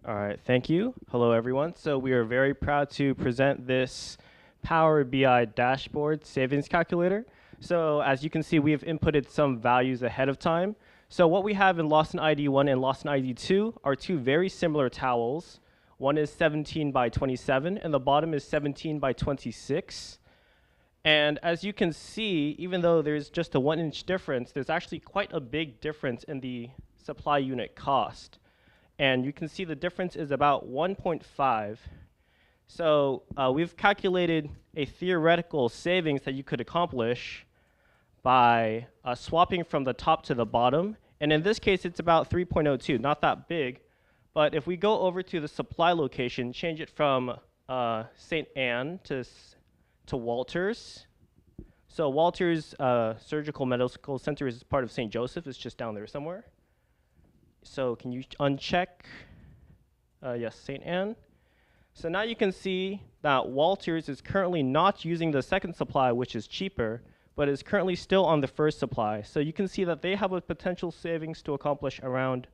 All right, thank you. Hello, everyone. So we are very proud to present this Power BI dashboard savings calculator. So as you can see, we have inputted some values ahead of time. So what we have in Lawson ID 1 and Lawson ID 2 are two very similar towels. One is 17 by 27, and the bottom is 17 by 26. And as you can see, even though there's just a 1-inch difference, there's actually quite a big difference in the supply unit cost. And you can see the difference is about 1.5. So we've calculated a theoretical savings that you could accomplish by swapping from the top to the bottom. And in this case, it's about 3.02, not that big. But if we go over to the supply location, change it from St. Anne to Walters. So Walters Surgical Medical Center is part of St. Joseph. It's just down there somewhere. So can you uncheck? Yes, St. Anne. So now you can see that Walters is currently not using the second supply, which is cheaper, but is currently still on the first supply. So you can see that they have a potential savings to accomplish around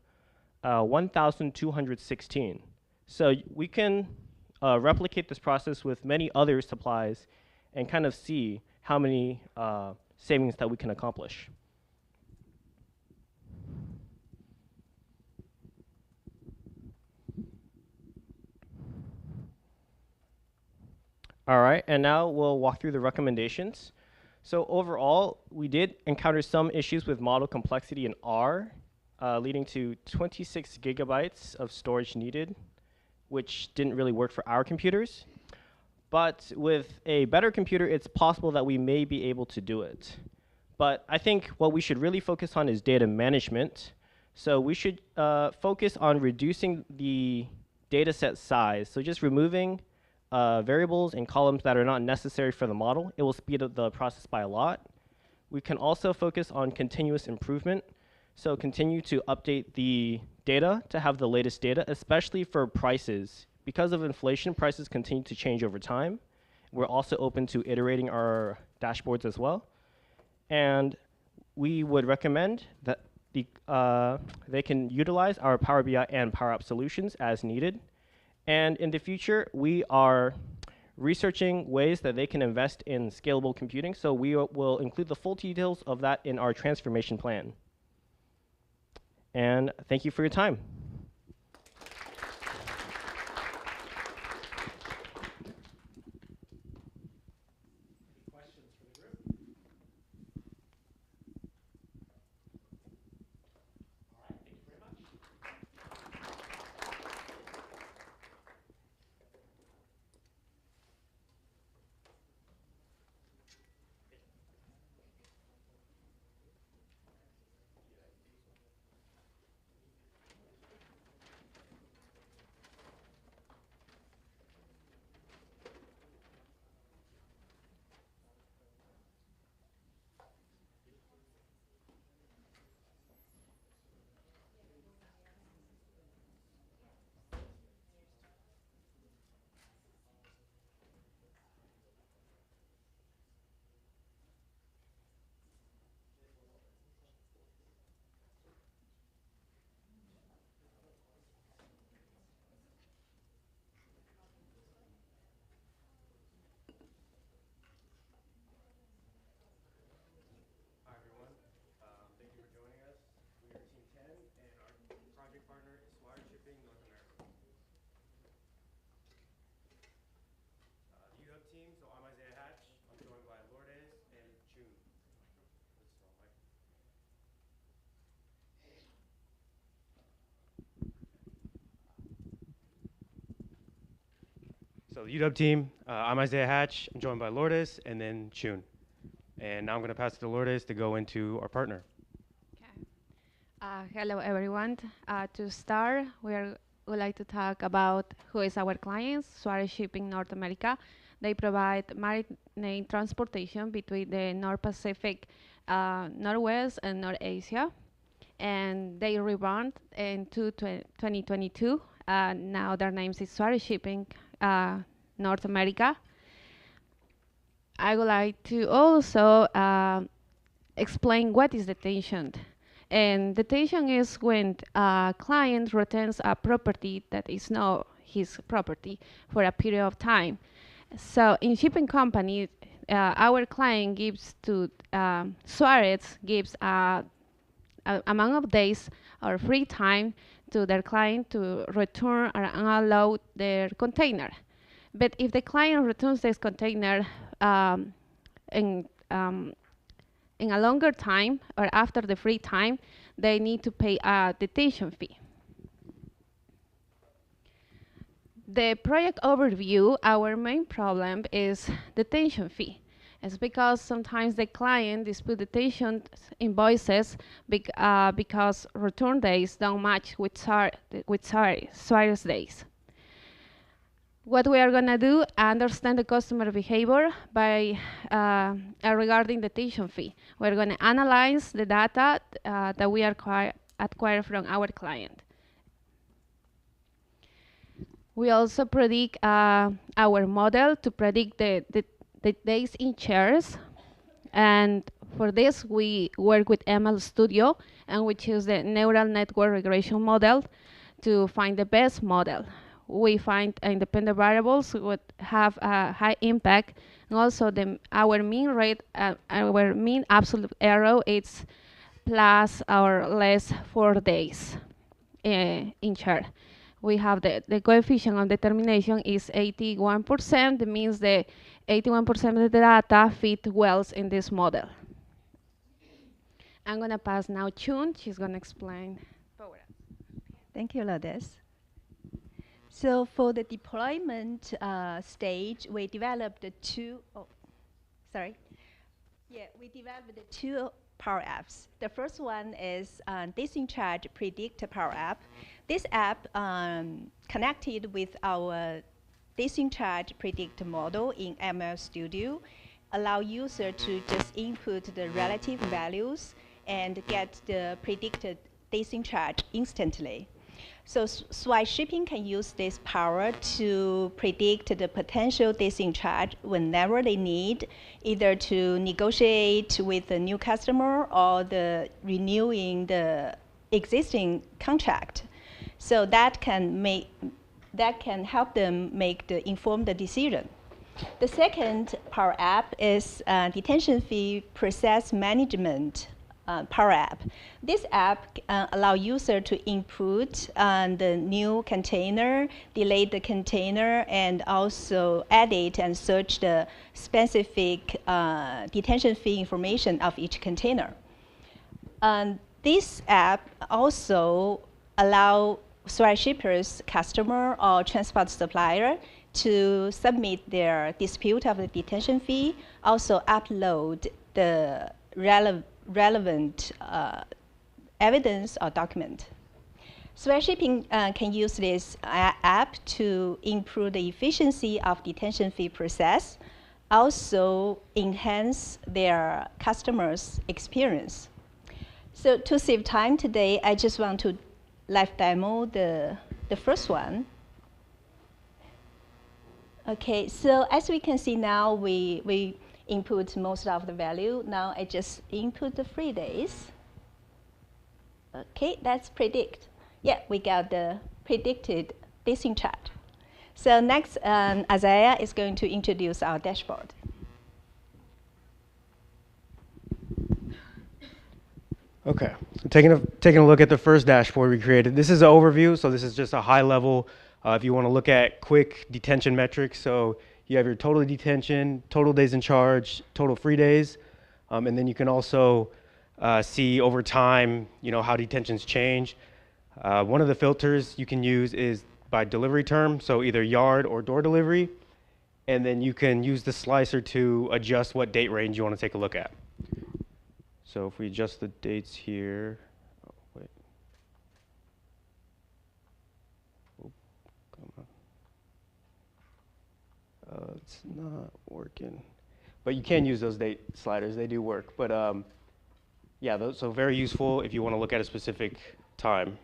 1,216. So we can replicate this process with many other supplies and kind of see how many savings that we can accomplish. All right, and now we'll walk through the recommendations. So overall, we did encounter some issues with model complexity in R, leading to 26 gigabytes of storage needed, which didn't really work for our computers. But with a better computer, it's possible that we may be able to do it. But I think what we should really focus on is data management. So we should focus on reducing the data set size. So just removing variables and columns that are not necessary for the model. It will speed up the process by a lot. We can also focus on continuous improvement. So continue to update the data to have the latest data, especially for prices. Because of inflation, prices continue to change over time. We're also open to iterating our dashboards as well. And we would recommend that they can utilize our Power BI and Power App solutions as needed. And in the future, we are researching ways that they can invest in scalable computing. So we will include the full details of that in our transformation plan. And thank you for your time. So the UW team, I'm Isaiah Hatch. I'm joined by Lourdes and then Chun. And now I'm going to pass it to Lourdes to go into our partner. Hello, everyone. To start, would like to talk about who is our clients, Suarez Shipping North America. They provide maritime transportation between the North Pacific, Northwest, and North Asia. And they rebranded in 2022. Now their name is Suarez Shipping North America. I would like to also explain what is detention. And detention is when a client retains a property that is not his property for a period of time. So in shipping company, our client gives to Suarez gives a amount of days or free time to their client to return or unload their container. But if the client returns this container in a longer time or after the free time, they need to pay a detention fee. The project overview, our main problem is detention fee. It's because sometimes the client dispute detention invoices because return days don't match with Suarez days. What we are going to do, understand the customer behavior by regarding the detention fee. We're going to analyze the data that we acquire from our client. We also predict our model to predict the days in chairs. And for this, we work with ML Studio, and we choose the neural network regression model to find the best model. We find independent variables would have a high impact, and also our mean rate, our mean absolute error is plus or less 4 days in chair. We have the coefficient of determination is 81%. That means the 81% of the data fit well in this model. I'm going to pass now Chun. She's going to explain. Thank you, Lourdes. So for the deployment stage, we developed two Power Apps. The first one is Discharge Predict Power App. This app connected with our Discharge Predict model in ML Studio allow user to just input the relative values and get the predicted discharge instantly. So Suarez Shipping can use this power to predict the potential discharge whenever they need, either to negotiate with a new customer or the renewing the existing contract. So that can help them make the informed decision. The second Power App is Detention Fee Process Management Power App. This app allows user to input the new container, delete the container, and also edit and search the specific detention fee information of each container. This app also allows Suarez shippers, customer, or transport supplier to submit their dispute of the detention fee, also upload the relevant evidence or document. Suarez Shipping can use this app to improve the efficiency of detention fee process, also enhance their customers' experience. So to save time today, I just want to live demo the first one. Okay, so as we can see now, we input most of the value. Now I just input the 3 days. Okay, that's predict. Yeah, we got the predicted discharge. So next, Isaiah is going to introduce our dashboard. Okay, taking a look at the first dashboard we created. This is an overview, so this is just a high level. If you want to look at quick detention metrics, so you have your total detention, total days in charge, total free days, and then you can also see over time, how detentions change. One of the filters you can use is by delivery term, so either yard or door delivery, and then you can use the slicer to adjust what date range you want to take a look at. So if we adjust the dates here, It's not working. But you can use those date sliders. They do work. But yeah, those, so very useful if you want to look at a specific time.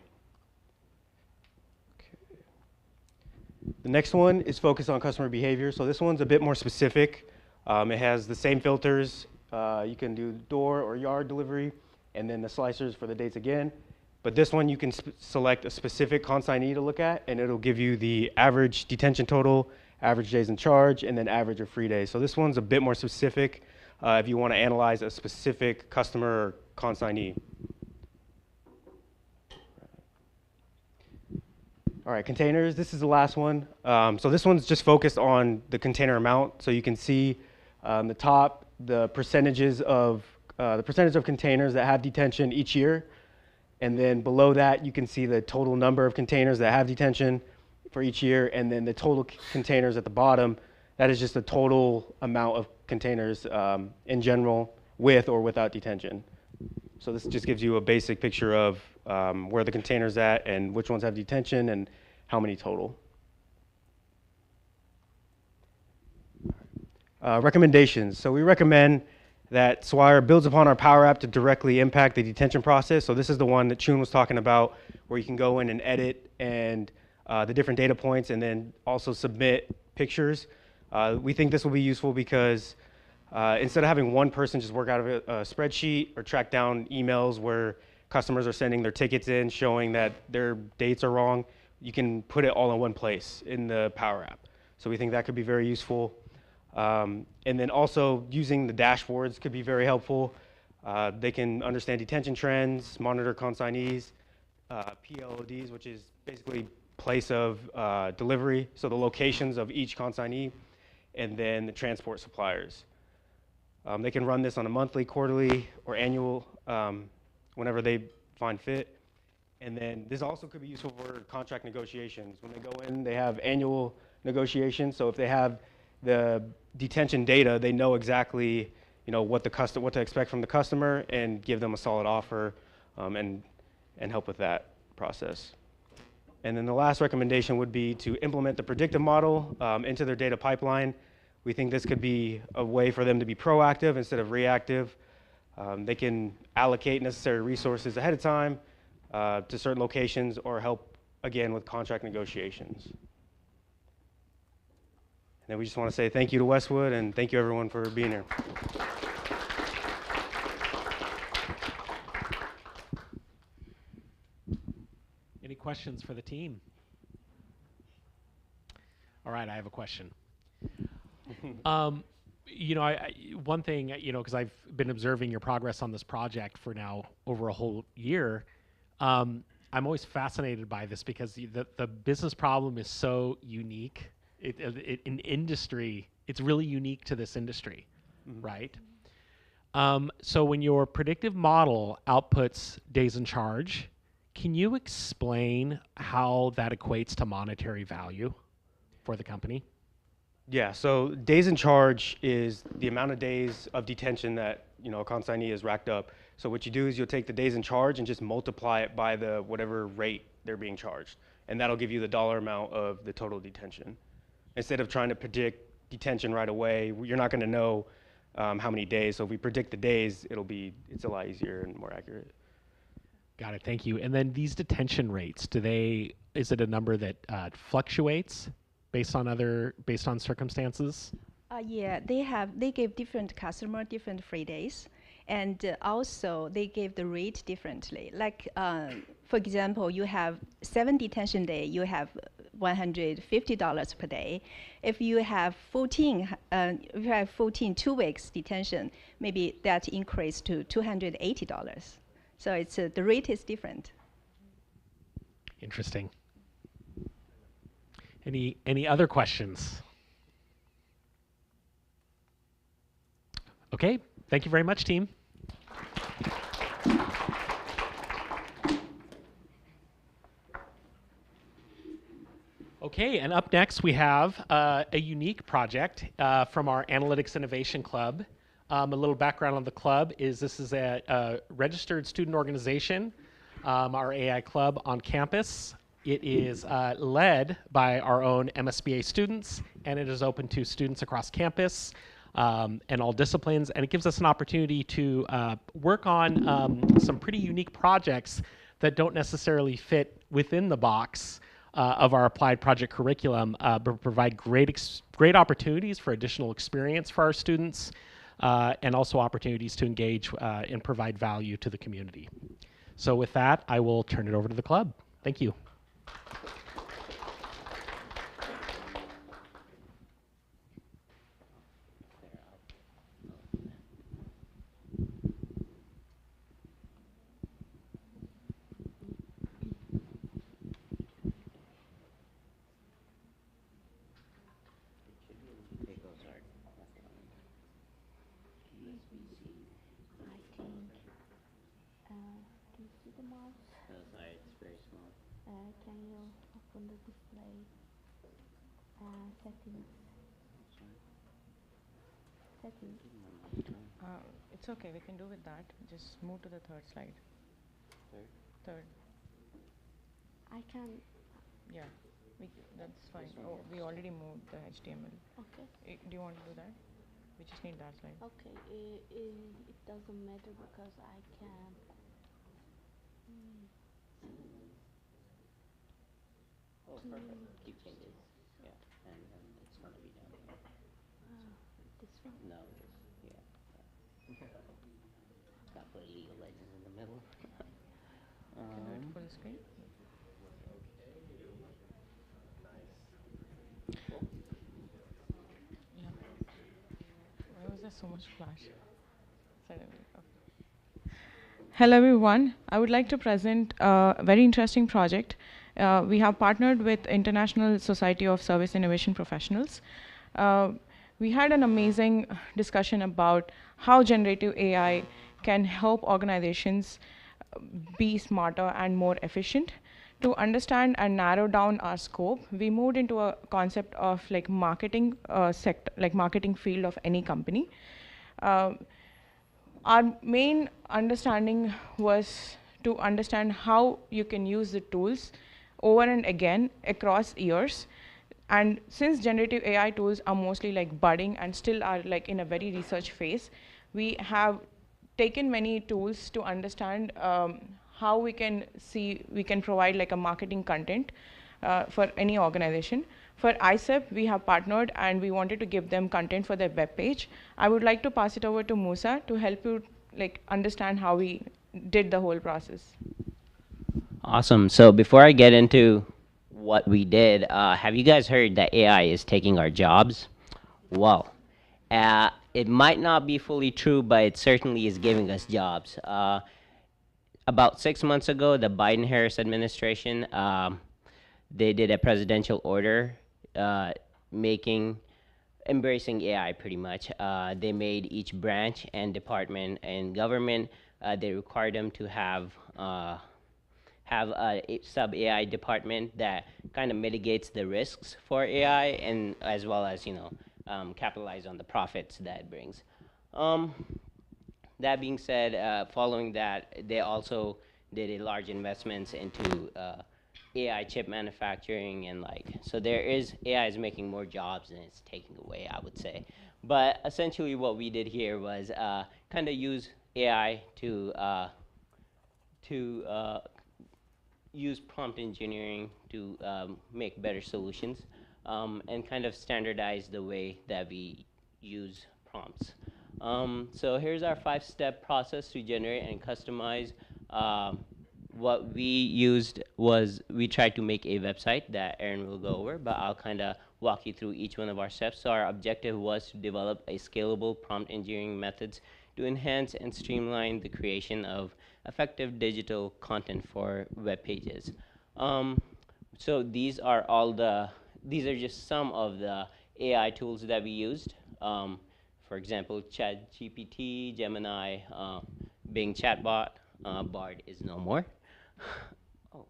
Okay. The next one is focused on customer behavior. So this one's a bit more specific. It has the same filters. You can do door or yard delivery, and then the slicers for the dates again. But this one, you can select a specific consignee to look at, and it'll give you the average detention total, average days in charge, and then average of free days. So this one's a bit more specific if you want to analyze a specific customer or consignee. All right, containers, this is the last one. So this one's just focused on the container amount. So you can see on the top, the percentages of the percentage of containers that have detention each year. And then below that, you can see the total number of containers that have detention for each year. And then the total containers at the bottom, that is just the total amount of containers in general with or without detention. So this just gives you a basic picture of where the container's at and which ones have detention and how many total. Recommendations. So we recommend that Swire builds upon our Power App to directly impact the detention process. So this is the one that Chun was talking about, where you can go in and edit and the different data points and then also submit pictures. We think this will be useful because instead of having one person just work out of a spreadsheet or track down emails where customers are sending their tickets in showing that their dates are wrong, you can put it all in one place in the Power App. So we think that could be very useful. And then also using the dashboards could be very helpful. They can understand detention trends, monitor consignees, PLODs, which is basically place of delivery, so the locations of each consignee, and then the transport suppliers. They can run this on a monthly, quarterly, or annual, whenever they find fit. And then this also could be useful for contract negotiations. When they go in, they have annual negotiations, so if they have the detention data, they know exactly, you know, what to expect from the customer and give them a solid offer and help with that process. And then the last recommendation would be to implement the predictive model into their data pipeline. We think this could be a way for them to be proactive instead of reactive. They can allocate necessary resources ahead of time to certain locations or help, again, with contract negotiations. And then we just want to say thank you to Westwood and thank you everyone for being here. Any questions for the team? All right, I have a question. You know, one thing, you know, because I've been observing your progress on this project for now over a whole year, I'm always fascinated by this because the business problem is so unique. In industry, it's really unique to this industry, right? So when your predictive model outputs days in charge, can you explain how that equates to monetary value for the company? Yeah, so days in charge is the amount of days of detention that, you know, a consignee has racked up. So what you do is you'll take the days in charge and just multiply it by the whatever rate they're being charged. And that'll give you the dollar amount of the total detention. Instead of trying to predict detention right away, you're not going to know how many days. So if we predict the days, it's a lot easier and more accurate. Got it. Thank you. And then these detention rates, is it a number that fluctuates based on circumstances? Yeah, they give different customer different free days, and also they give the rate differently. Like for example, you have 7 detention day, you have $150 per day. If you have 14 2 weeks detention, maybe that increase to $280. So it's the rate is different. Interesting. Any other questions? Okay, thank you very much, team. Okay, and up next we have a unique project from our Analytics Innovation Club. A little background on the club is this is a registered student organization, our AI club on campus. It is led by our own MSBA students, and it is open to students across campus and all disciplines. And it gives us an opportunity to work on some pretty unique projects that don't necessarily fit within the box of our applied project curriculum, but provide great opportunities for additional experience for our students, and also opportunities to engage and provide value to the community. So with that, I will turn it over to the club. Thank you. Can you open the display settings? It's okay, we can do with that. Just move to the third slide. Third. I can. Yeah, that's fine. Oh, we already moved the HTML. Okay. Do you want to do that? We just need that slide. Okay, it doesn't matter because I can. Oh, perfect. Keep changes. Yeah, and it's going to be down here. This one? No, yeah. Got put League of Legends in the middle. Can you do it full screen? Yeah. Why was there so much flash? Suddenly. Okay. Hello everyone. I would like to present a very interesting project. We have partnered with International Society of Service Innovation Professionals. We had an amazing discussion about how generative AI can help organizations be smarter and more efficient. To understand and narrow down our scope, we moved into a concept of like marketing sector, like marketing field of any company. Our main understanding was to understand how you can use the tools over and again across years. And since generative AI tools are mostly like budding and still are like in a very research phase, we have taken many tools to understand how we can provide like a marketing content for any organization. For ICEP, we have partnered and we wanted to give them content for their web page. I would like to pass it over to Musa to help you like understand how we did the whole process. Awesome. So before I get into what we did, have you guys heard that AI is taking our jobs? Well, it might not be fully true, but it certainly is giving us jobs. About 6 months ago, the Biden-Harris administration, they did a presidential order embracing AI pretty much. They made each branch and department in government, they required them to have a sub-AI department that kind of mitigates the risks for AI and as well as, capitalize on the profits that it brings. That being said, following that, they also did a large investments into AI chip manufacturing and so AI is making more jobs than it's taking away, I would say. But essentially what we did here was kind of use AI to use prompt engineering to make better solutions and kind of standardize the way that we use prompts. So here's our 5-step process to generate and customize. What we used was we tried to make a website that Aaron will go over, but I'll kind of walk you through each one of our steps. So our objective was to develop a scalable prompt engineering methods to enhance and streamline the creation of effective digital content for web pages. So these are just some of the AI tools that we used. For example, ChatGPT, Gemini, Bing Chatbot, Bard is no more. Oh.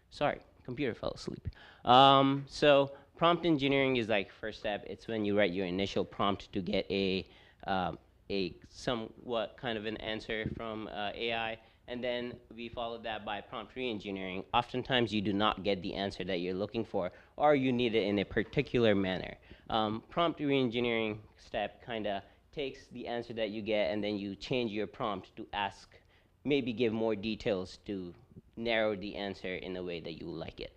Sorry, computer fell asleep. So prompt engineering is like first step. It's when you write your initial prompt to get a a somewhat kind of an answer from AI, and then we followed that by prompt re-engineering. Oftentimes you do not get the answer that you're looking for, or you need it in a particular manner. Prompt re-engineering step kind of takes the answer that you get, and then you change your prompt to ask, maybe give more details to narrow the answer in a way that you like it.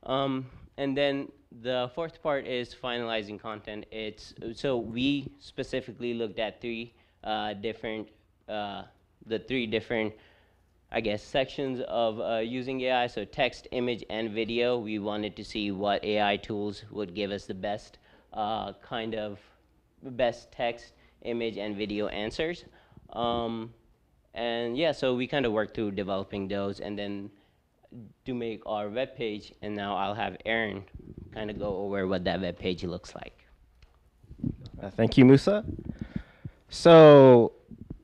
And then the fourth part is finalizing content. So we specifically looked at the three different, I guess, sections of using AI. So text, image, and video. We wanted to see what AI tools would give us the best best text, image, and video answers. And yeah, so we kind of worked through developing those, and then to make our web page, and now I'll have Aaron kind of go over what that web page looks like. Thank you, Musa. So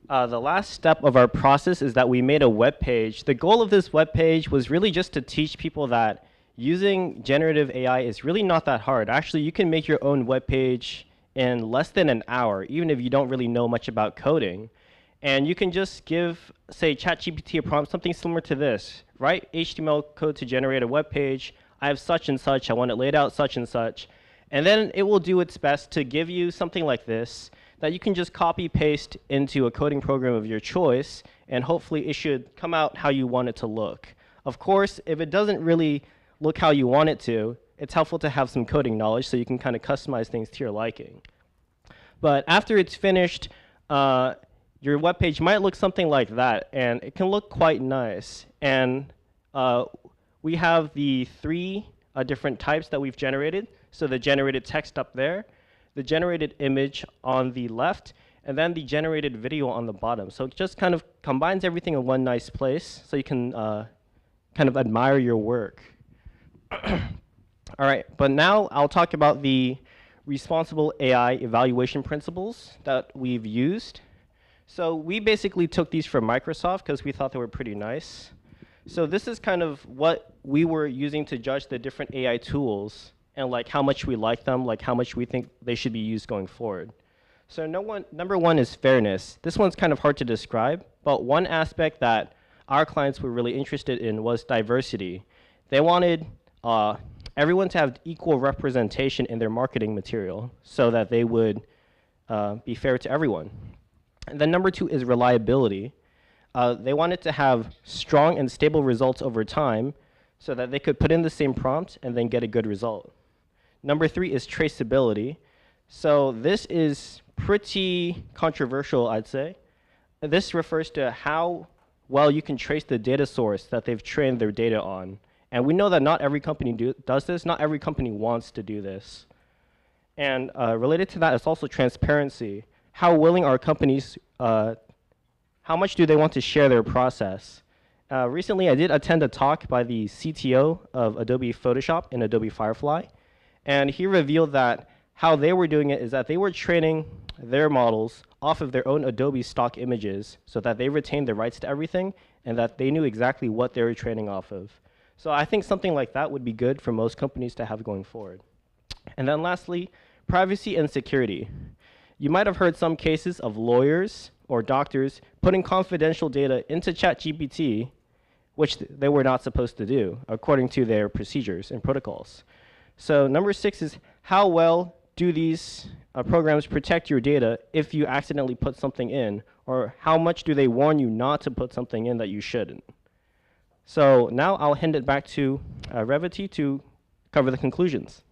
the last step of our process is that we made a web page. The goal of this web page was really just to teach people that using generative AI is really not that hard. Actually, you can make your own web page in less than an hour, even if you don't really know much about coding. And you can just give, say, ChatGPT a prompt, something similar to this. Write HTML code to generate a web page. I have such and such. I want it laid out such and such. And then it will do its best to give you something like this that you can just copy paste into a coding program of your choice, and hopefully it should come out how you want it to look. Of course, if it doesn't really look how you want it to, it's helpful to have some coding knowledge so you can kind of customize things to your liking. But after it's finished, your web page might look something like that, and it can look quite nice. And we have the three different types that we've generated. So the generated text up there, the generated image on the left, and then the generated video on the bottom. So it just kind of combines everything in one nice place so you can kind of admire your work. All right, but now I'll talk about the responsible AI evaluation principles that we've used. So we basically took these from Microsoft because we thought they were pretty nice. So this is kind of what we were using to judge the different AI tools and like how much we like them, like how much we think they should be used going forward. So number one is fairness. This one's kind of hard to describe, but one aspect that our clients were really interested in was diversity. They wanted everyone to have equal representation in their marketing material so that they would be fair to everyone. And then number two is reliability. They wanted to have strong and stable results over time so that they could put in the same prompt and then get a good result. Number three is traceability. So this is pretty controversial, I'd say. This refers to how well you can trace the data source that they've trained their data on. And we know that not every company does this. Not every company wants to do this. And related to that is also transparency. How willing are companies, how much do they want to share their process? Recently, I did attend a talk by the CTO of Adobe Photoshop and Adobe Firefly. And he revealed that how they were doing it is that they were training their models off of their own Adobe stock images so that they retained the rights to everything and that they knew exactly what they were training off of. So I think something like that would be good for most companies to have going forward. And then lastly, privacy and security. You might have heard some cases of lawyers or doctors putting confidential data into ChatGPT, which they were not supposed to do, according to their procedures and protocols. So number 6 is how well do these programs protect your data if you accidentally put something in, or how much do they warn you not to put something in that you shouldn't? So now I'll hand it back to Revati to cover the conclusions.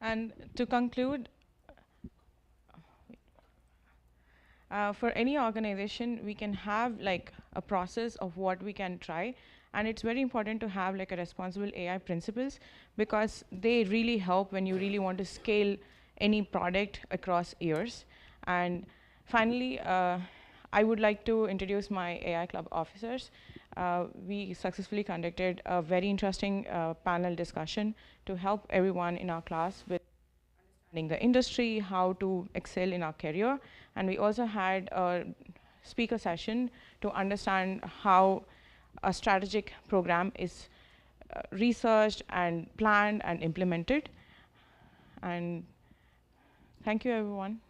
And to conclude, for any organization, we can have like a process of what we can try. And it's very important to have like a responsible AI principles because they really help when you really want to scale any product across years. And finally, I would like to introduce my AI Club officers. We successfully conducted a very interesting panel discussion to help everyone in our class with understanding the industry, how to excel in our career. And we also had a speaker session to understand how a strategic program is researched and planned and implemented. And thank you, everyone.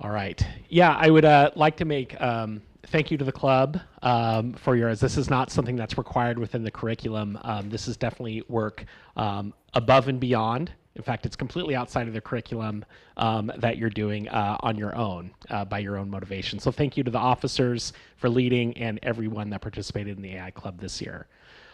All right. Yeah, I would like to make thank you to the club for yours. This is not something that's required within the curriculum. This is definitely work above and beyond. In fact, it's completely outside of the curriculum that you're doing on your own, by your own motivation. So thank you to the officers for leading and everyone that participated in the AI Club this year.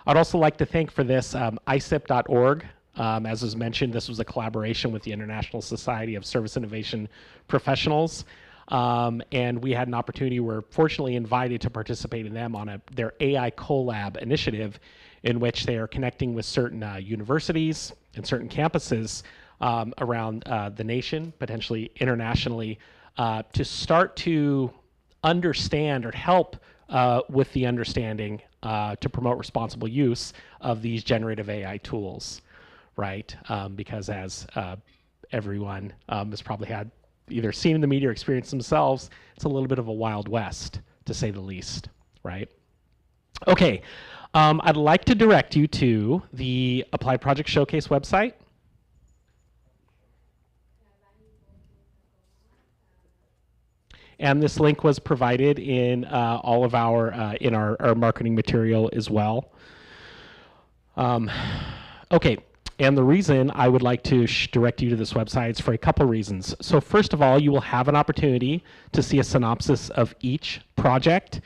I'd also like to thank for this ISIP.org. As was mentioned, this was a collaboration with the International Society of Service Innovation Professionals. And we had an opportunity, we're fortunately invited to participate in them on their AI Collab initiative, in which they are connecting with certain universities and certain campuses around the nation, potentially internationally, to start to understand or help with the understanding to promote responsible use of these generative AI tools, right? Because as everyone has probably had either seen in the media or experienced themselves, it's a little bit of a Wild West, to say the least, right? Okay, I'd like to direct you to the Applied Project Showcase website. And this link was provided in all of our, in our marketing material as well. Okay, and the reason I would like to direct you to this website is for a couple reasons. So first of all, you will have an opportunity to see a synopsis of each project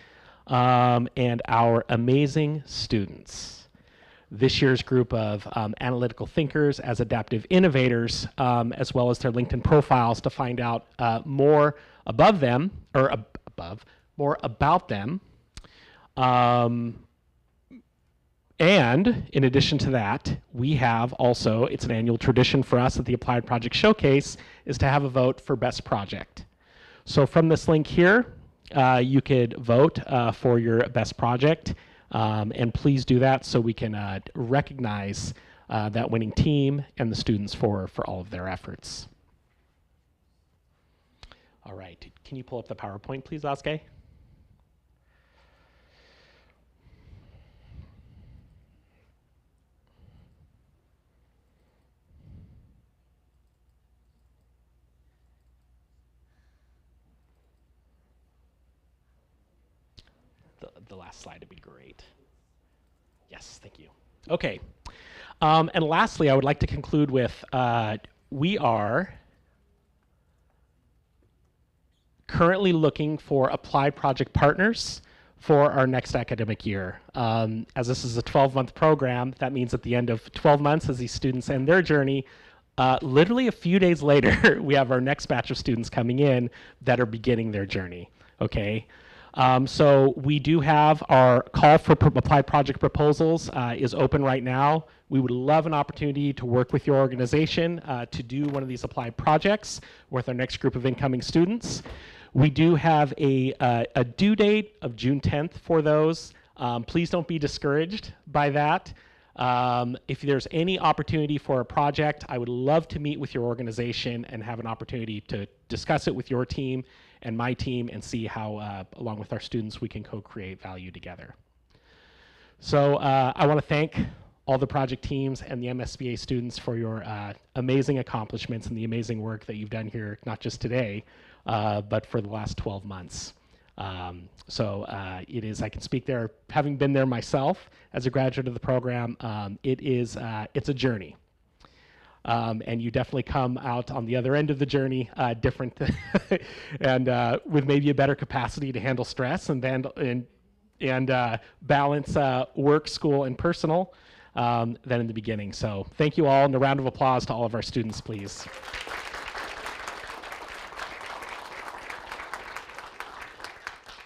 and our amazing students. This year's group of analytical thinkers as adaptive innovators, as well as their LinkedIn profiles to find out more above them, or more about them. And in addition to that, we have also, it's an annual tradition for us at the Applied Project Showcase, is to have a vote for best project. So from this link here, you could vote for your best project, and please do that so we can recognize that winning team and the students for all of their efforts. All right, can you pull up the PowerPoint, please, Aske? The last slide would be great. Yes, thank you. Okay, and lastly, I would like to conclude with we are currently looking for applied project partners for our next academic year. As this is a 12-month program, that means at the end of 12 months, as these students end their journey, literally a few days later, we have our next batch of students coming in that are beginning their journey, okay? So we do have our call for applied project proposals is open right now. We would love an opportunity to work with your organization to do one of these applied projects with our next group of incoming students. We do have a due date of June 10th for those. Please don't be discouraged by that. If there's any opportunity for a project, I would love to meet with your organization and have an opportunity to discuss it with your team and my team and see how, along with our students, we can co-create value together. So I want to thank all the project teams and the MSBA students for your amazing accomplishments and the amazing work that you've done here, not just today, but for the last 12 months. It is, I can speak there, having been there myself as a graduate of the program, it's a journey. And you definitely come out on the other end of the journey different and with maybe a better capacity to handle stress and balance work, school, and personal than in the beginning. So thank you all, and a round of applause to all of our students, please.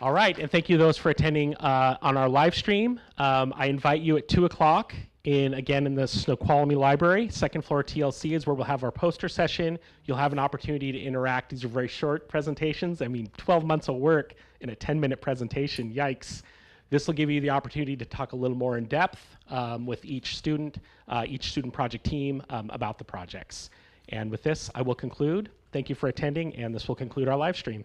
All right, and thank you those for attending on our live stream. I invite you at 2 o'clock again in the Snoqualmie Library. Second floor TLC is where we'll have our poster session. You'll have an opportunity to interact. These are very short presentations. I mean, 12 months of work in a 10-minute presentation, yikes. This will give you the opportunity to talk a little more in depth with each student project team about the projects. And with this, I will conclude. Thank you for attending, and this will conclude our live stream.